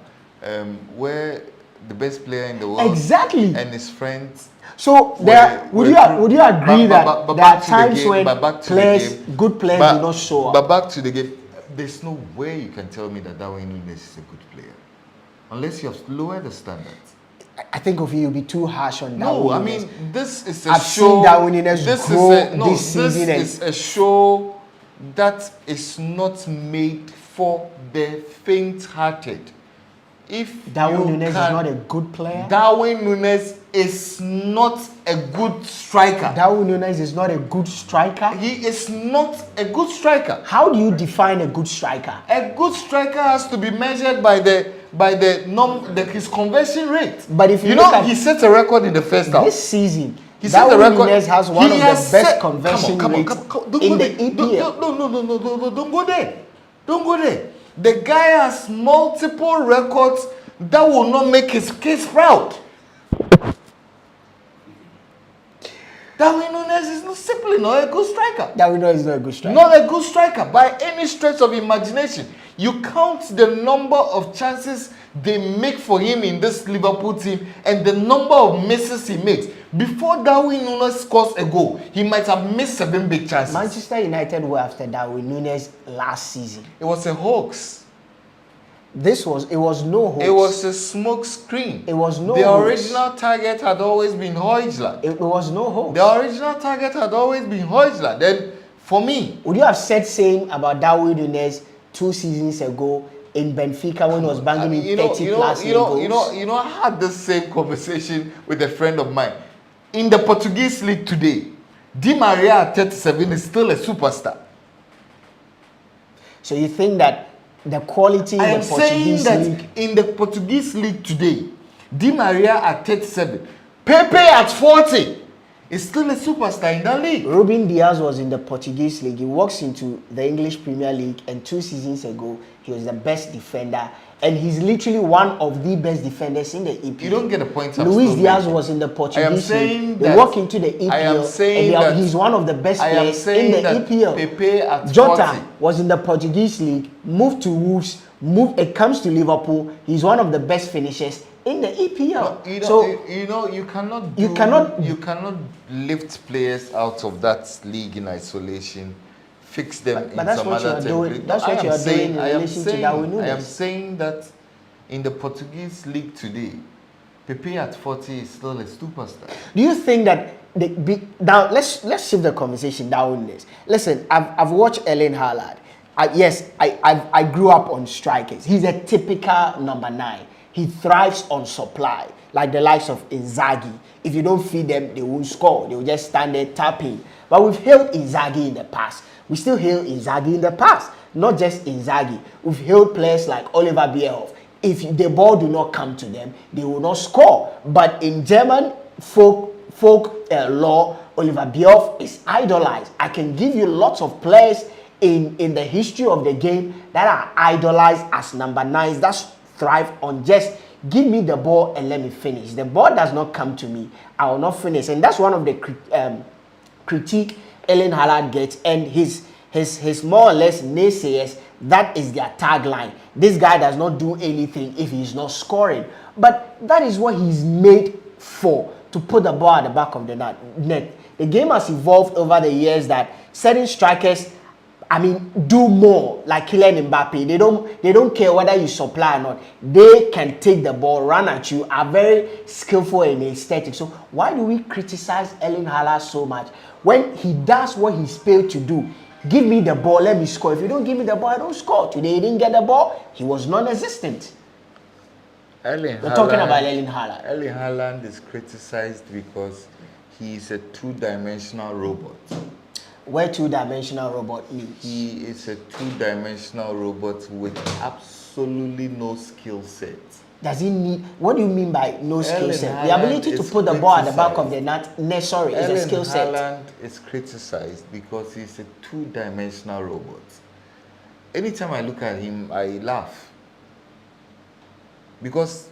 where the best player in the world Exactly. and his friends. So would you agree that there are times when good players do not show up? But back to the game, there's no way you can tell me that Darwin Núñez is a good player, unless you have lowered the standards. I think of you'll be too harsh on that. No, I mean, this is a I've show. seen Darwin Núñez grow this season. This is a show that is not made for the faint-hearted. If Darwin Núñez is not a good player. Darwin Núñez is not a good striker. Darwin Núñez is not a good striker. He is not a good striker. How do you define a good striker? A good striker has to be measured by his conversion rate. But if you know, look at he set a record in the first half. This season, He set the Darwin record. Núñez has one of the best conversion Come on, rates don't in go the there. EPL. No, don't go there. Don't go there. The guy has multiple records that will not make his case proud. Darwin Núñez is simply not a good striker. Darwin Núñez is not a good striker. Not a good striker by any stretch of imagination. You count the number of chances they make for him in this Liverpool team and the number of misses he makes. Before Darwin Núñez scores a goal, he might have missed 7 big chances. Manchester United were after Darwin Núñez last season. It was a hoax. It was no hoax. It was a smoke screen. It was no The hoax. original target had always been Højlund. It was no hoax. The original target had always been Højlund. Then, for me, Would you have said same about Darwin Núñez 2 seasons ago in Benfica when he was banging in 30 plus goals? I had the same conversation with a friend of mine. In the Portuguese league today, Di Maria at 37 is still a superstar. So you think that the quality in I am the saying Portuguese that league, in the Portuguese league today, Di Maria at 37, Pepe at 40 is still a superstar in that league. Ruben Diaz was in the Portuguese league. He walks into the English Premier League, and 2 seasons ago, he was the best defender. And he's literally one of the best defenders in the EPL. You don't get a point. Luis Diaz was in the Portuguese league. They walk into the EPL, and he's one of the best players in the EPL. Pepe at Jota 40. was in the Portuguese league, moved to Wolves, it comes to Liverpool. He's one of the best finishers in the EPL. You cannot lift players out of that league in isolation, fix them But in that's some what you other are doing. template. That's what you are doing in relation to Darwin Núñez. I am saying that in the Portuguese league today, Pepe at 40 is still a superstar. Do you think that now let's shift the conversation down this. Listen, I've watched Erling Haaland. I grew up on strikers. He's a typical number 9. He thrives on supply, like the likes of Inzaghi. If you don't feed them, they won't score. They will just stand there tapping. But we've hailed Inzaghi in the past. We still hail Inzaghi in the past. Not just Inzaghi. We've hailed players like Oliver Bierhoff. If the ball do not come to them, they will not score. But in German folk law, Oliver Bierhoff is idolized. I can give you lots of players in the history of the game that are idolized as number 9s that thrive on just give me the ball and let me finish. The ball does not come to me, I will not finish. And that's one of the critique Erling Haaland gets, and his more or less naysayers, that is their tagline. This guy does not do anything if he's not scoring. But that is what he's made for, to put the ball at the back of the net. The game has evolved over the years that certain strikers, do more, like Kylian Mbappe. They don't care whether you supply or not. They can take the ball, run at you, are very skillful and aesthetic. So why do we criticize Erling Haaland so much when he does what he's paid to do? Give me the ball, let me score. If you don't give me the ball, I don't score. Today he didn't get the ball, he was non-existent. We're talking about Erling Haaland. Erling Haaland is criticized because he is a two-dimensional robot. What two-dimensional robot means? He is a two-dimensional robot with absolutely no skill set. Does he need? What do you mean by no skill set? The ability to put the ball at the back of the net, is a skill set. Erling Haaland is criticized because he's a two-dimensional robot. Anytime I look at him, I laugh. Because,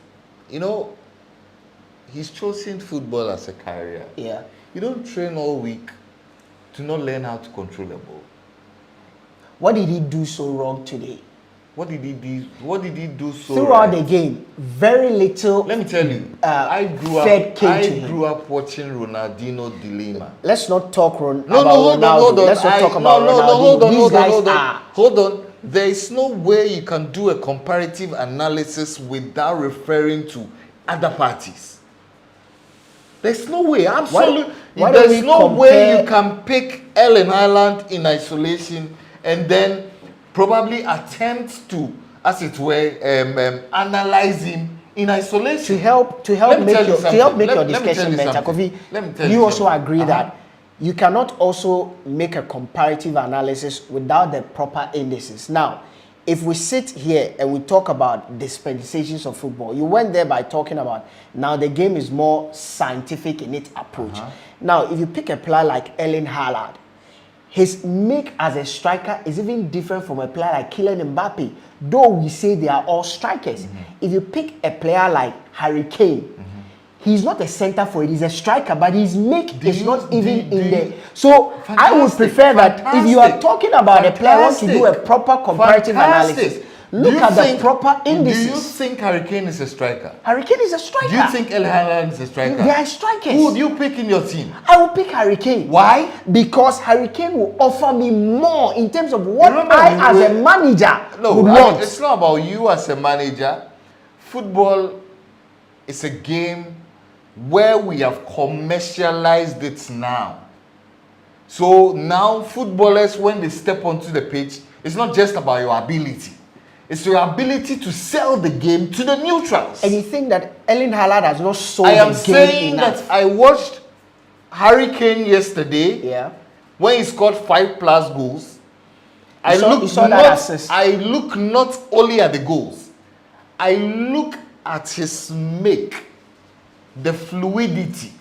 he's chosen football as a career. Yeah. You don't train all week to not learn how to control the ball. What did he do so wrong today? What did he do so throughout right? the game? Very little. Let me tell you, I grew up watching Ronaldinho dilemma. Let's not talk about hold on. Let's not talk about Ronaldo. Hold on. There is no way you can do a comparative analysis without referring to other parties. There's no way. Absolutely. There's no way you can pick Erling Haaland in isolation and then probably attempt to, as it were, analyze him in isolation. To help make your discussion better, Kofi, you also agree that you cannot also make a comparative analysis without the proper indices. Now, if we sit here and we talk about dispensations of football, you went there by talking about now the game is more scientific in its approach. Now, if you pick a player like Erling Haaland, his make as a striker is even different from a player like Kylian Mbappe, though we say they are all strikers. If you pick a player like Harry Kane, he's not a center forward, he's a striker, but his make is not even in there. So I would prefer that if you are talking about a player wants to do a proper comparative analysis, look at the proper indices. Do you think Harry Kane is a striker? Harry Kane is a striker. Do you think Erling Haaland is a striker? They are strikers. Who would you pick in your team? I will pick Harry Kane. Why? Because Harry Kane will offer me more in terms of what I as a manager would want. It's not about you as a manager. Football is a game where we have commercialized it now. So now footballers, when they step onto the pitch, it's not just about your ability. It's your ability to sell the game to the neutrals. And you think that Erling Haaland has not sold the game enough? I am saying that I watched Harry Kane yesterday when he scored 5+ goals. I look not only at the goals. I look at his make, the fluidity.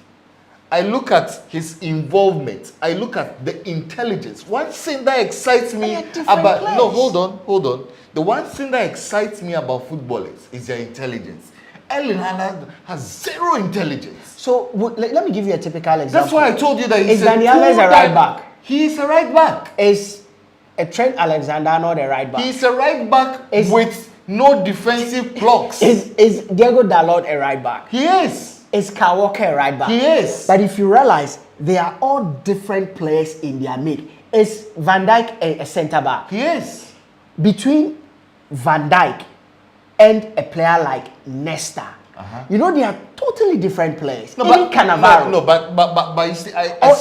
I look at his involvement. I look at the intelligence. One thing that excites me about hold on. The one thing that excites me about footballers is their intelligence. Erling Haaland has zero intelligence. So let me give you a typical example. That's why I told you that is Dani Alves a right back? He is a right back. Is a Trent Alexander-Arnold a right back? He is a right back with no defensive blocks. Is Diego Dalot a right back? He is. Is Kyle Walker a right back? He is. But if you realize, they are all different players in their make. Is Van Dijk a centre back? He is. Between Van Dijk and a player like Nesta. You know, they are totally different players. No, even Cannavaro. But you see, I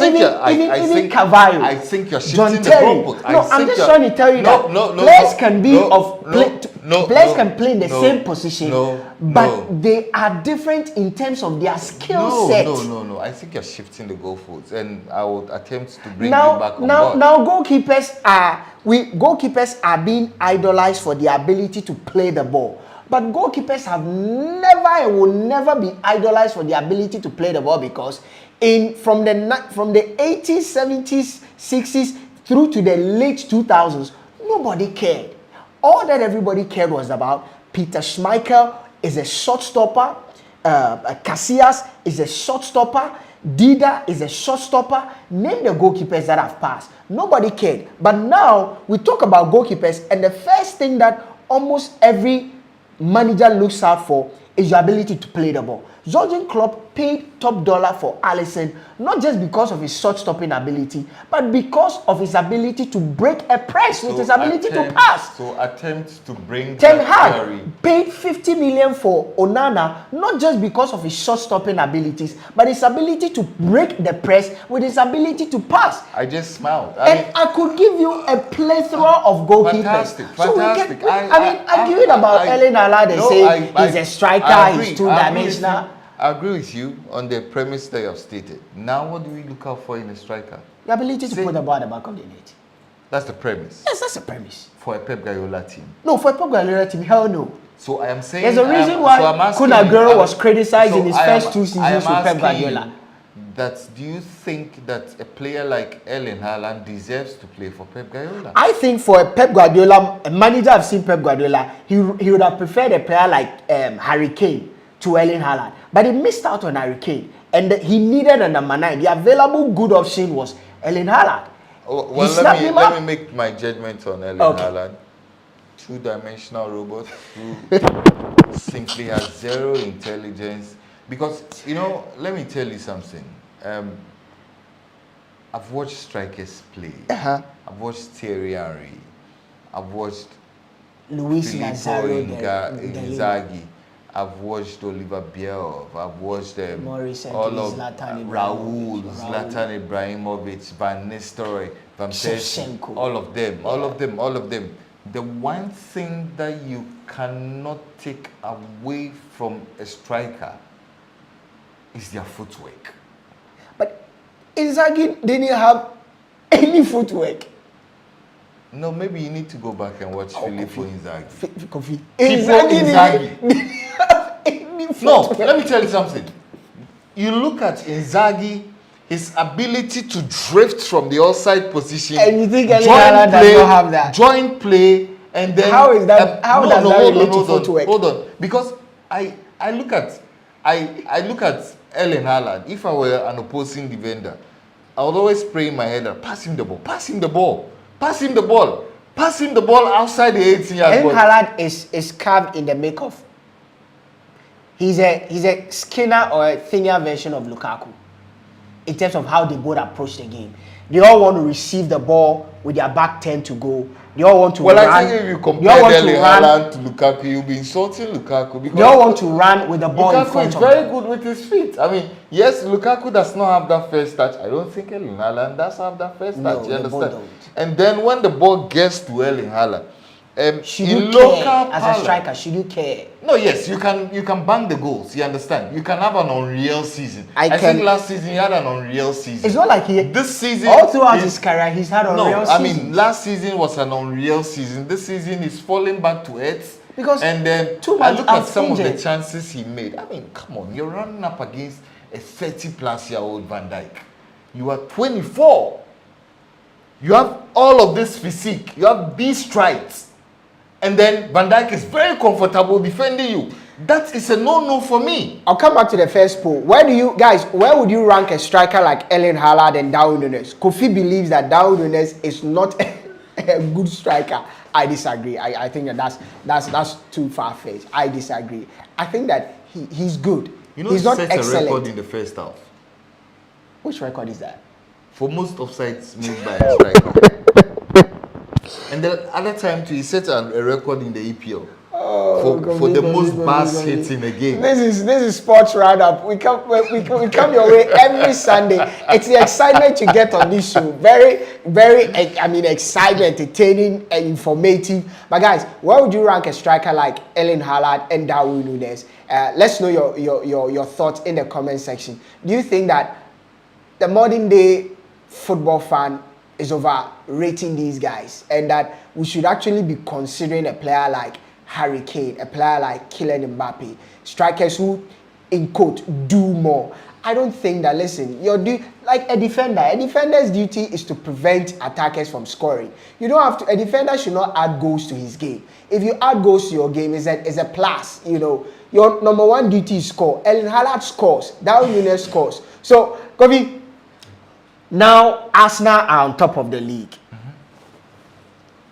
think you're shifting the goalpost. No, I'm just trying to tell you that players can be players can play in the same position, but they are different in terms of their skill set. No. I think you're shifting the goalposts, and I would attempt to bring you back on board. Now, goalkeepers are being idolized for their ability to play the ball. But goalkeepers have never and will never be idolized for the ability to play the ball, because from the 80s, 70s, 60s through to the late 2000s, nobody cared. All that everybody cared was about Peter Schmeichel is a shot stopper, Casillas is a shot stopper, Dida is a shot stopper. Name the goalkeepers that have passed. Nobody cared. But now we talk about goalkeepers, and the first thing that almost every manager looks out for is your ability to play the ball. Jurgen Klopp paid top dollar for Alisson, not just because of his shot-stopping ability, but because of his ability to break a press, with his ability to pass. So attempts to bring Ten Hag paid 50 million for Onana, not just because of his shot-stopping abilities, but his ability to break the press with his ability to pass. I just smiled. I could give you a plethora of goalkeepers. Fantastic. Arguing about Erling Haaland and saying he's a striker, he's two-dimensional. I agree with you on the premise that you have stated. Now, what do we look out for in a striker? The ability to put the ball at the back of the net. That's the premise. Yes, that's the premise. For a Pep Guardiola team. No, for a Pep Guardiola team, hell no. So I am saying there's a reason why Kun Aguero was criticized in his first 2 seasons with Pep Guardiola. Do you think that a player like Erling Haaland deserves to play for Pep Guardiola? I think for a Pep Guardiola, a manager I've seen Pep Guardiola, he would have preferred a player like Harry Kane to Erling Haaland. But he missed out on Harry Kane, and he needed a number 9. The available good option was Erling Haaland. Well, let me make my judgment on Erling Haaland. Two-dimensional robot who simply has zero intelligence. Because, you know, let me tell you something. I've watched strikers play. I've watched Thierry Henry. I've watched Luis Filippo Inzaghi. I've watched Oliver Bierhoff. I've watched all of Raul, Zlatan Ibrahimovic, Van Nistelrooy, Van Persie, all of them. The one thing that you cannot take away from a striker is their footwork. But Inzaghi didn't have any footwork. No, maybe you need to go back and watch Filippo Inzaghi. Inzaghi. No, let me tell you something. You look at Inzaghi, his ability to drift from the outside position, and you think Erling Haaland does not have that? Join play, and then how is that? How does that relate to footwork? Hold on, because I look at Erling Haaland. If I were an opposing defender, I would always pray in my head that pass him the ball, pass him the ball, pass him the ball, pass him the ball outside the 18-yard box. Erling Haaland is carved in the make-off. He's a skinner or a thinner version of Lukaku in terms of how they both approach the game. They all want to receive the ball with their back 10 to go. They all want to run. Well, I think if you compare Erling Haaland to Lukaku, you'll be insulting Lukaku. Because they all want to run with the ball in front of them. Lukaku is very good with his feet. I mean, yes, Lukaku does not have that first touch. I don't think Erling Haaland does have that first touch. You understand? And then when the ball gets to Erling Haaland, should you care as a striker? Should you care? No, yes, you can bang the goals. You understand? You can have an unreal season. I think last season he had an unreal season. It's not like this season all throughout his career he's had unreal seasons. I mean, last season was an unreal season. This season is falling back to earth. Because and then I look at some of the chances he made. I mean, come on, you're running up against a 30-plus-year-old Van Dijk. You are 24. You have all of this physique. You have these strides. And then Van Dijk is very comfortable defending you. That is a no-no for me. I'll come back to the first poll. Where would you rank a striker like Erling Haaland and Darwin Núñez? Kofi believes that Darwin Núñez is not a good striker. I disagree. I think that's too far-fetched. I disagree. I think that he's good. You know, he's he not set excellent. a record in the first half. Which record is that? For most offsides made by a striker. And the other time too, he set a record in the EPL. For for the most bars hits in a game. This is sports roundup. We come your way every Sunday. It's the excitement you get on this show. Very, very, I mean, exciting, entertaining, and informative. But guys, where would you rank a striker like Erling Haaland and Darwin Núñez? Let's know your thoughts in the comment section. Do you think that the modern day football fan is overrating these guys, and that we should actually be considering a player like Harry Kane, a player like Kylian Mbappe, strikers who, in quote, do more? I don't think that, listen, like a defender's duty is to prevent attackers from scoring. You don't have to, a defender should not add goals to his game. If you add goals to your game, it's a plus, you know. Your number one duty is score. Erling Haaland scores. Darwin Núñez scores. So, Kobe, now Arsenal are on top of the league.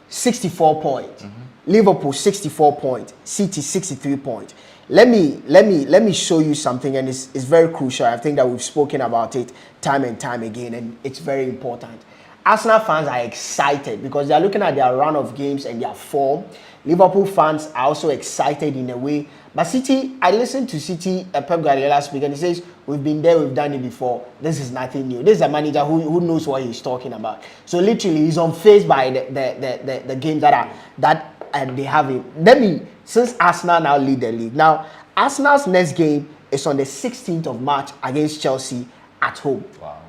64 points. Liverpool 64 points. City 63 points. Let me show you something, and it's very crucial. I think that we've spoken about it time and time again, and it's very important. Arsenal fans are excited because they are looking at their run of games and their form. Liverpool fans are also excited in a way. But City, I listened to City, Pep Guardiola speak, and he says, we've been there, we've done it before. This is nothing new. This is a manager who knows what he's talking about. So literally, he's unfazed by the games that they have it. Since Arsenal now lead the league. Now, Arsenal's next game is on the 16th of March against Chelsea at home. Wow.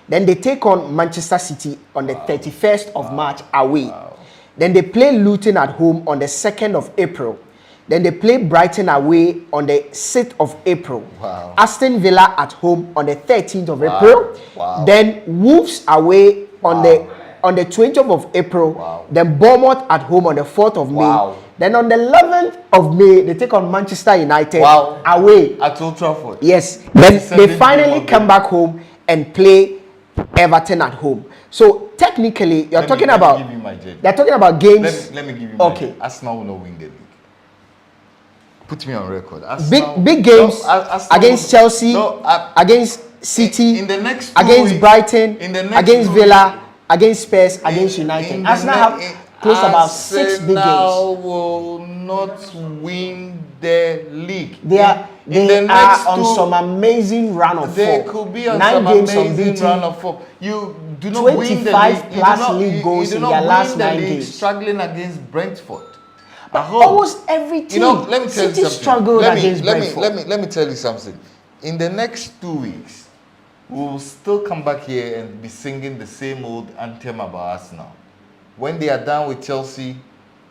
Then they take on Manchester City on the 31st of March away. Then they play Luton at home on the 2nd of April. Then they play Brighton away on the 6th of April. Wow. Aston Villa at home on the 13th of April. Wow. Then Wolves away on the 20th of April. Wow. Then Bournemouth at home on the 4th of May. Wow. Then on the 11th of May, they take on Manchester United away. At Old Trafford. Yes. Then they finally come back home and play Everton at home. So technically, they're talking about games. Let me give you my okay. Arsenal will not win the league. Put me on record. Arsenal, big games against Chelsea, against City, in the next against weeks, Brighton, against Villa, against Spurs, against United. Arsenal have close about 6 big games. Arsenal will not win the league. They are on some amazing run of form. They could be on 9 some games amazing run of form. You do not win the 25 league. plus league goals in their last 9 games. Struggling against Brentford. Almost every team. Let me tell you something. Struggled against Brentford. Let me tell you something. In the next 2 weeks, we will still come back here and be singing the same old anthem about Arsenal. When they are done with Chelsea,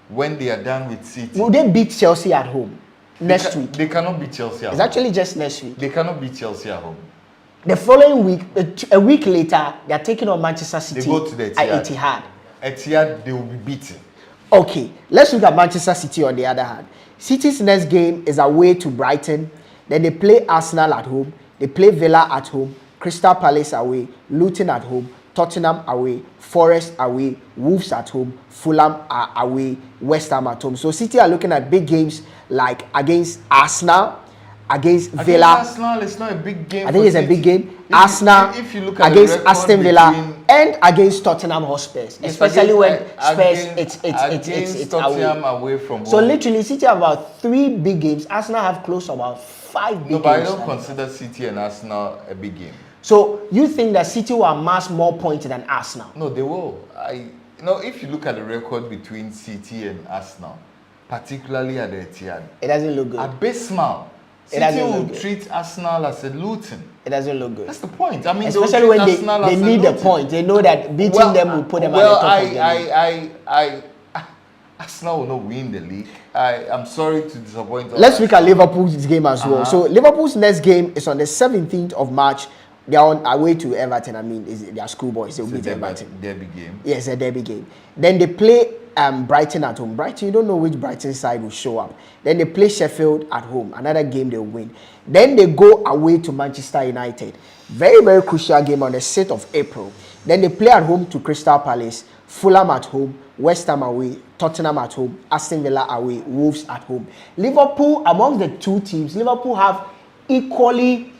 when they are done with City. Will they beat Chelsea at home next week? They cannot beat Chelsea at home. It's actually just next week. They cannot beat Chelsea at home. The following week, a week later, they are taking on Manchester City. They go to the at Etihad. Etihad, they will be beaten. Okay, let's look at Manchester City on the other hand. City's next game is away to Brighton. Then they play Arsenal at home. They play Villa at home. Crystal Palace away. Luton at home. Tottenham away. Forest away. Wolves at home. Fulham are away. West Ham at home. So City are looking at big games like against Arsenal, against Villa. Arsenal is not a big game. I think it's a big game. Arsenal if you look at against Aston Villa and against Tottenham Hotspur, especially when Spurs it's away from home. So literally, City have about 3 big games. Arsenal have close to about 5 big games. No, but I don't consider City and Arsenal a big game. So you think that City will amass more points than Arsenal? No, they will. If you look at the record between City and Arsenal, particularly at the Etihad, it doesn't look good. Abysmal. City will treat Arsenal as a Luton. It doesn't look good. That's the point. I mean, especially when they need the point. They know that beating them will put them at the top of the league. Arsenal will not win the league. I'm sorry to disappoint. Let's look at Liverpool's game as well. So Liverpool's next game is on the 17th of March. They are on away to Everton. I mean, they are schoolboys. They will beat Everton. Derby game. Yes, a derby game. Then they play Brighton at home. Brighton, you don't know which Brighton side will show up. Then they play Sheffield at home. Another game they'll win. Then they go away to Manchester United. Very, very crucial game on the 6th of April. Then they play at home to Crystal Palace. Fulham at home. West Ham away. Tottenham at home. Aston Villa away. Wolves at home. Liverpool, among the 2 teams, Liverpool have equally,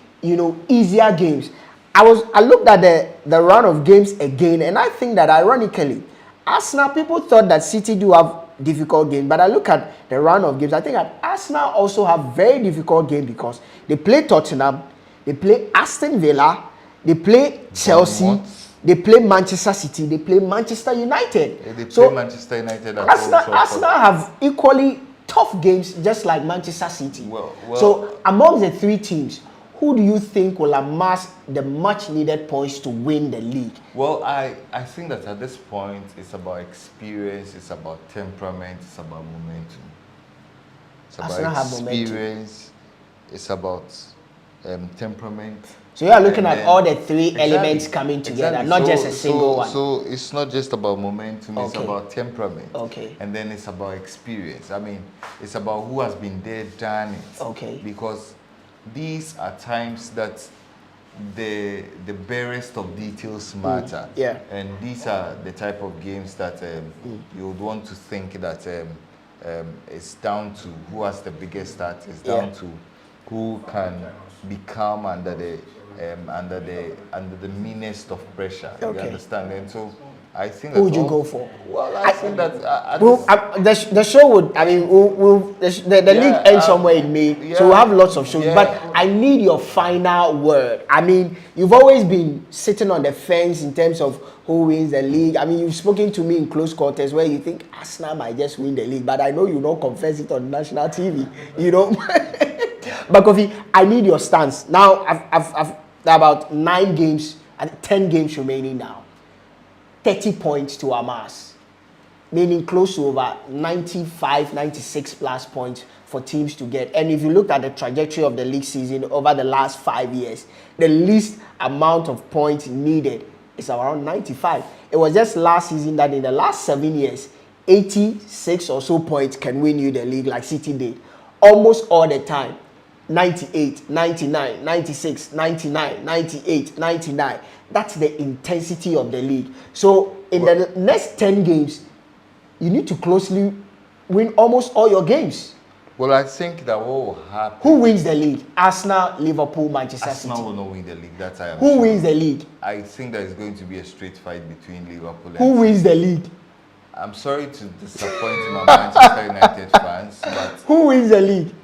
easier games. I looked at the run of games again, and I think that ironically, Arsenal, people thought that City do have difficult games. But I look at the round of games. I think that Arsenal also have very difficult game because they play Tottenham, they play Aston Villa, they play Chelsea, they play Manchester City, they play Manchester United. Yeah, they play Manchester United. Arsenal have equally tough games, just like Manchester City. Well, so among the three teams, who do you think will amass the much needed points to win the league? Well, I think that at this point, it's about experience, it's about temperament, it's about momentum. It's about experience, it's about temperament. So you are looking at all the three elements coming together, not just a single one. So it's not just about momentum, it's about temperament. Okay. And then it's about experience. I mean, it's about who has been there, done it. Okay. Because these are times that the barest of details matter. Yeah. And these are the type of games that you would want to think that it's down to who has the biggest start. It's down to who can be calm under the meanest of pressure. You understand? And so I think who would you go for? Well, I think that the show would. I mean, the league ends somewhere in May, so we'll have lots of shows. But I need your final word. I mean, you've always been sitting on the fence in terms of who wins the league. I mean, you've spoken to me in close quarters where you think Arsenal might just win the league, but I know you don't confess it on national TV. You know. But Kofi, I need your stance. Now, I've about 9 games and 10 games remaining now. 30 points to amass, meaning close to over 95, 96 plus points for teams to get. And if you look at the trajectory of the league season over the last 5 years, the least amount of points needed is around 95. It was just last season that in the last 7 years, 86 or so points can win you the league like City did. Almost all the time. 98, 99, 96, 99, 98, 99. That's the intensity of the league. So in the next 10 games, you need to closely win almost all your games. Well, I think that what will happen... Who wins the league? Arsenal, Liverpool, Manchester City. Arsenal will not win the league. That's I am Who wins the league? I think that it's going to be a straight fight between Liverpool and Who wins the league? I'm sorry to disappoint my Manchester United fans, but... Who wins the league?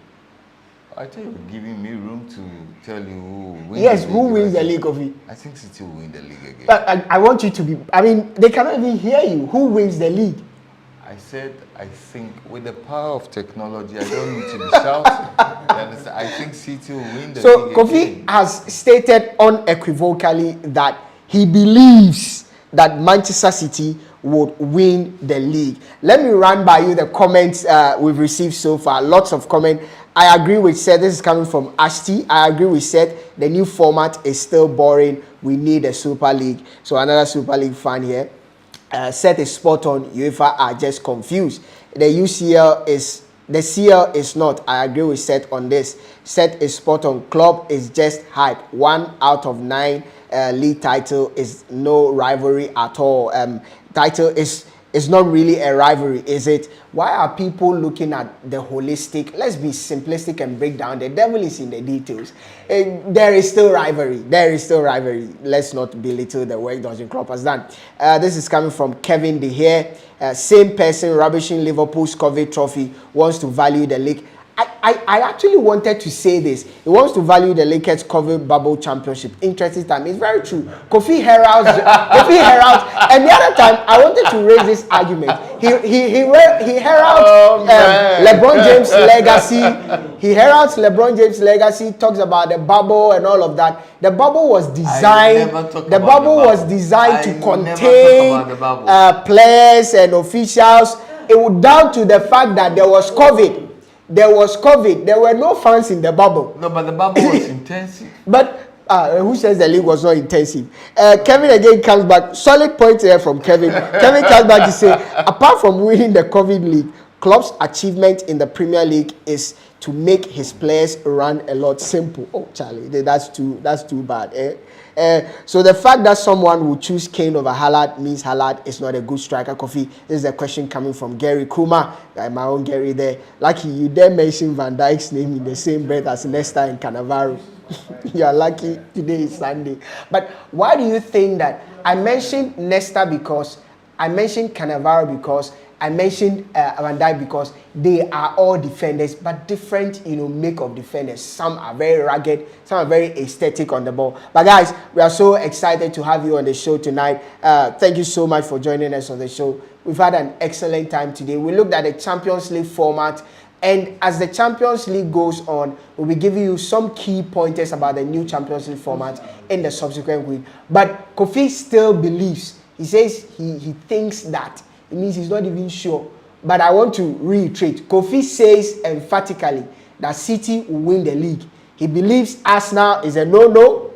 I think you're giving me room to tell you who wins the league. Yes, who wins the league, Kofi? I think City will win the league again. But I want you to be... I mean, they cannot even hear you. Who wins the league? I said, I think with the power of technology, I don't need to be shouting. You understand? I think City will win the league. So Kofi has stated unequivocally that he believes that Manchester City would win the league. Let me run by you the comments we've received so far. Lots of comments. I agree with Seth. This is coming from Ashti. I agree with Seth. The new format is still boring. We need a Super League. So another Super League fan here. Seth is spot on. UEFA are just confused. The UCL is... The CL is not. I agree with Seth on this. Seth is spot on. Club is just hype. 1 out of 9 league title is no rivalry at all. Title is not really a rivalry, is it? Why are people looking at the holistic? Let's be simplistic and break down. The devil is in the details. There is still rivalry. There is still rivalry. Let's not belittle the work Dodging Klopp has done. This is coming from Kevin De Here. Same person rubbishing Liverpool's COVID trophy wants to value the league. I actually wanted to say this. He wants to value the Lakers COVID bubble championship. Interesting time. It's very true. Kofi heralds, and the other time I wanted to raise this argument. He heralds LeBron James' legacy. He heralds LeBron James' legacy. Talks about the bubble and all of that. The bubble was designed. The bubble was designed to contain players and officials. It was down to the fact that there was COVID. There was COVID. There were no fans in the bubble. No, but the bubble was intensive. But who says the league was not intensive? Kevin again comes back. Solid point here from Kevin. Kevin comes back to say, apart from winning the COVID league, Klopp's achievement in the Premier League is to make his players run a lot simple. Oh, Charlie, that's too bad. So the fact that someone will choose Kane over Haaland means Haaland is not a good striker. Kofi, this is a question coming from Gary Kuma. My own Gary there. Lucky you dare mention Van Dijk's name in the same breath as Nesta and Cannavaro. You are lucky today is Sunday. But why do you think that I mentioned Nesta because I mentioned Cannavaro because I mentioned Van Dijk because they are all defenders, but different, make of defenders. Some are very rugged, some are very aesthetic on the ball. But guys, we are so excited to have you on the show tonight. Thank you so much for joining us on the show. We've had an excellent time today. We looked at the Champions League format, and as the Champions League goes on, we'll be giving you some key pointers about the new Champions League format in the subsequent week. But Kofi still believes, he says he thinks that, it means he's not even sure. But I want to reiterate, Kofi says emphatically that City will win the league. He believes Arsenal is a no-no.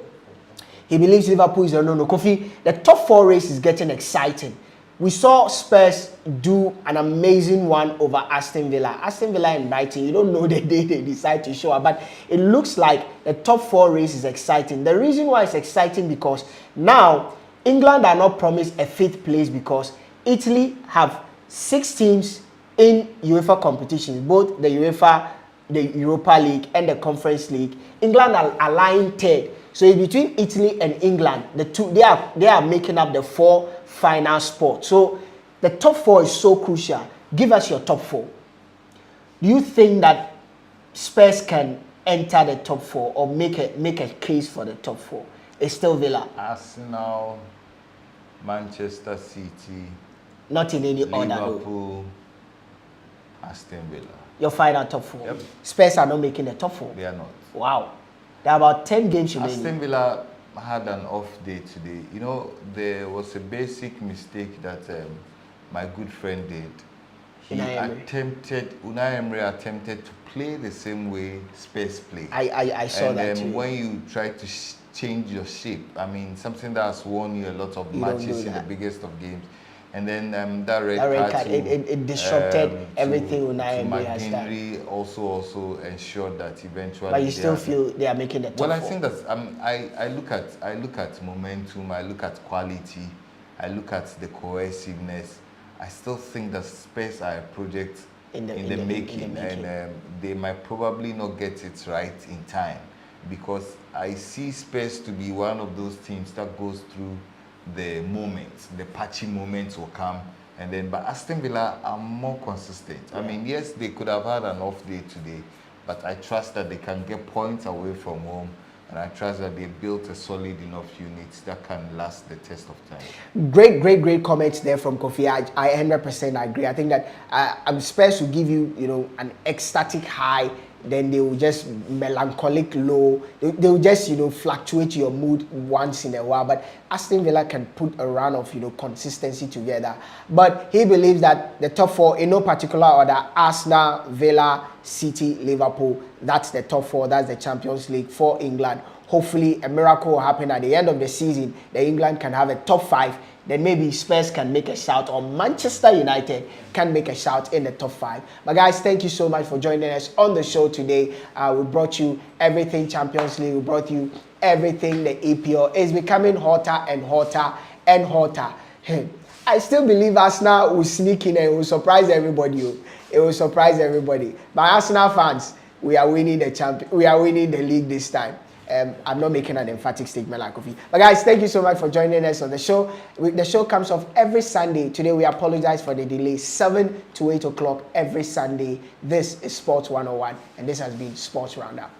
He believes Liverpool is a no-no. Kofi, the top 4 race is getting exciting. We saw Spurs do an amazing one over Aston Villa. Aston Villa and Brighton, you don't know the day they decide to show up, but it looks like the top 4 race is exciting. The reason why it's exciting because now England are not promised a 5th place because Italy have 6 teams in UEFA competitions, both the UEFA, the Europa League, and the Conference League. England are lying 3rd. So it's between Italy and England, the two they are making up the 4 final spots. So the top 4 is so crucial. Give us your top 4. Do you think that Spurs can enter the top 4 or make a case for the top 4? It's still Villa. Arsenal, Manchester City. Not in any order. Liverpool, Aston Villa. Your final top 4. Yep. Spurs are not making the top 4. They are not. Wow. There are about 10 games remaining. Aston Villa had an off day today. There was a basic mistake that my good friend did. Unai Emery attempted to play the same way Spurs play. I saw that too. And when you try to change your shape, I mean, something that has won you a lot of matches in the biggest of games. And then that red card, it disrupted everything Unai Emery has done. also ensured that eventually. But you still feel they are making the top 4? Well, I think that I look at momentum, I look at quality, I look at the cohesiveness. I still think that Spurs are a project in the making, and they might probably not get it right in time, because I see Spurs to be one of those teams that goes through the moments, the patchy moments will come, and then, but Aston Villa are more consistent. Yeah. I mean, yes, they could have had an off day today, but I trust that they can get points away from home, and I trust that they built a solid enough unit that can last the test of time. Great comments there from Kofi. I 100% agree. I think that Spurs will give you, an ecstatic high, then they will just melancholic low. They will just, fluctuate your mood once in a while. But Aston Villa can put a run of, consistency together. But he believes that the top 4, in no particular order, Arsenal, Villa, City, Liverpool, that's the top 4. That's the Champions League for England. Hopefully, a miracle will happen at the end of the season. The England can have a top 5. Then maybe Spurs can make a shout, or Manchester United can make a shout in the top 5. But guys, thank you so much for joining us on the show today. We brought you everything Champions League. We brought you everything the EPL. It's becoming hotter and hotter and hotter. I still believe Arsenal will sneak in and it will surprise everybody. It will surprise everybody. But Arsenal fans, we are winning the league this time. I'm not making an emphatic statement like Kofi. But guys, thank you so much for joining us on the show. The show comes off every Sunday. Today we apologize for the delay. 7 to 8 o'clock every Sunday. This is Sports 101, and this has been Sports Roundup.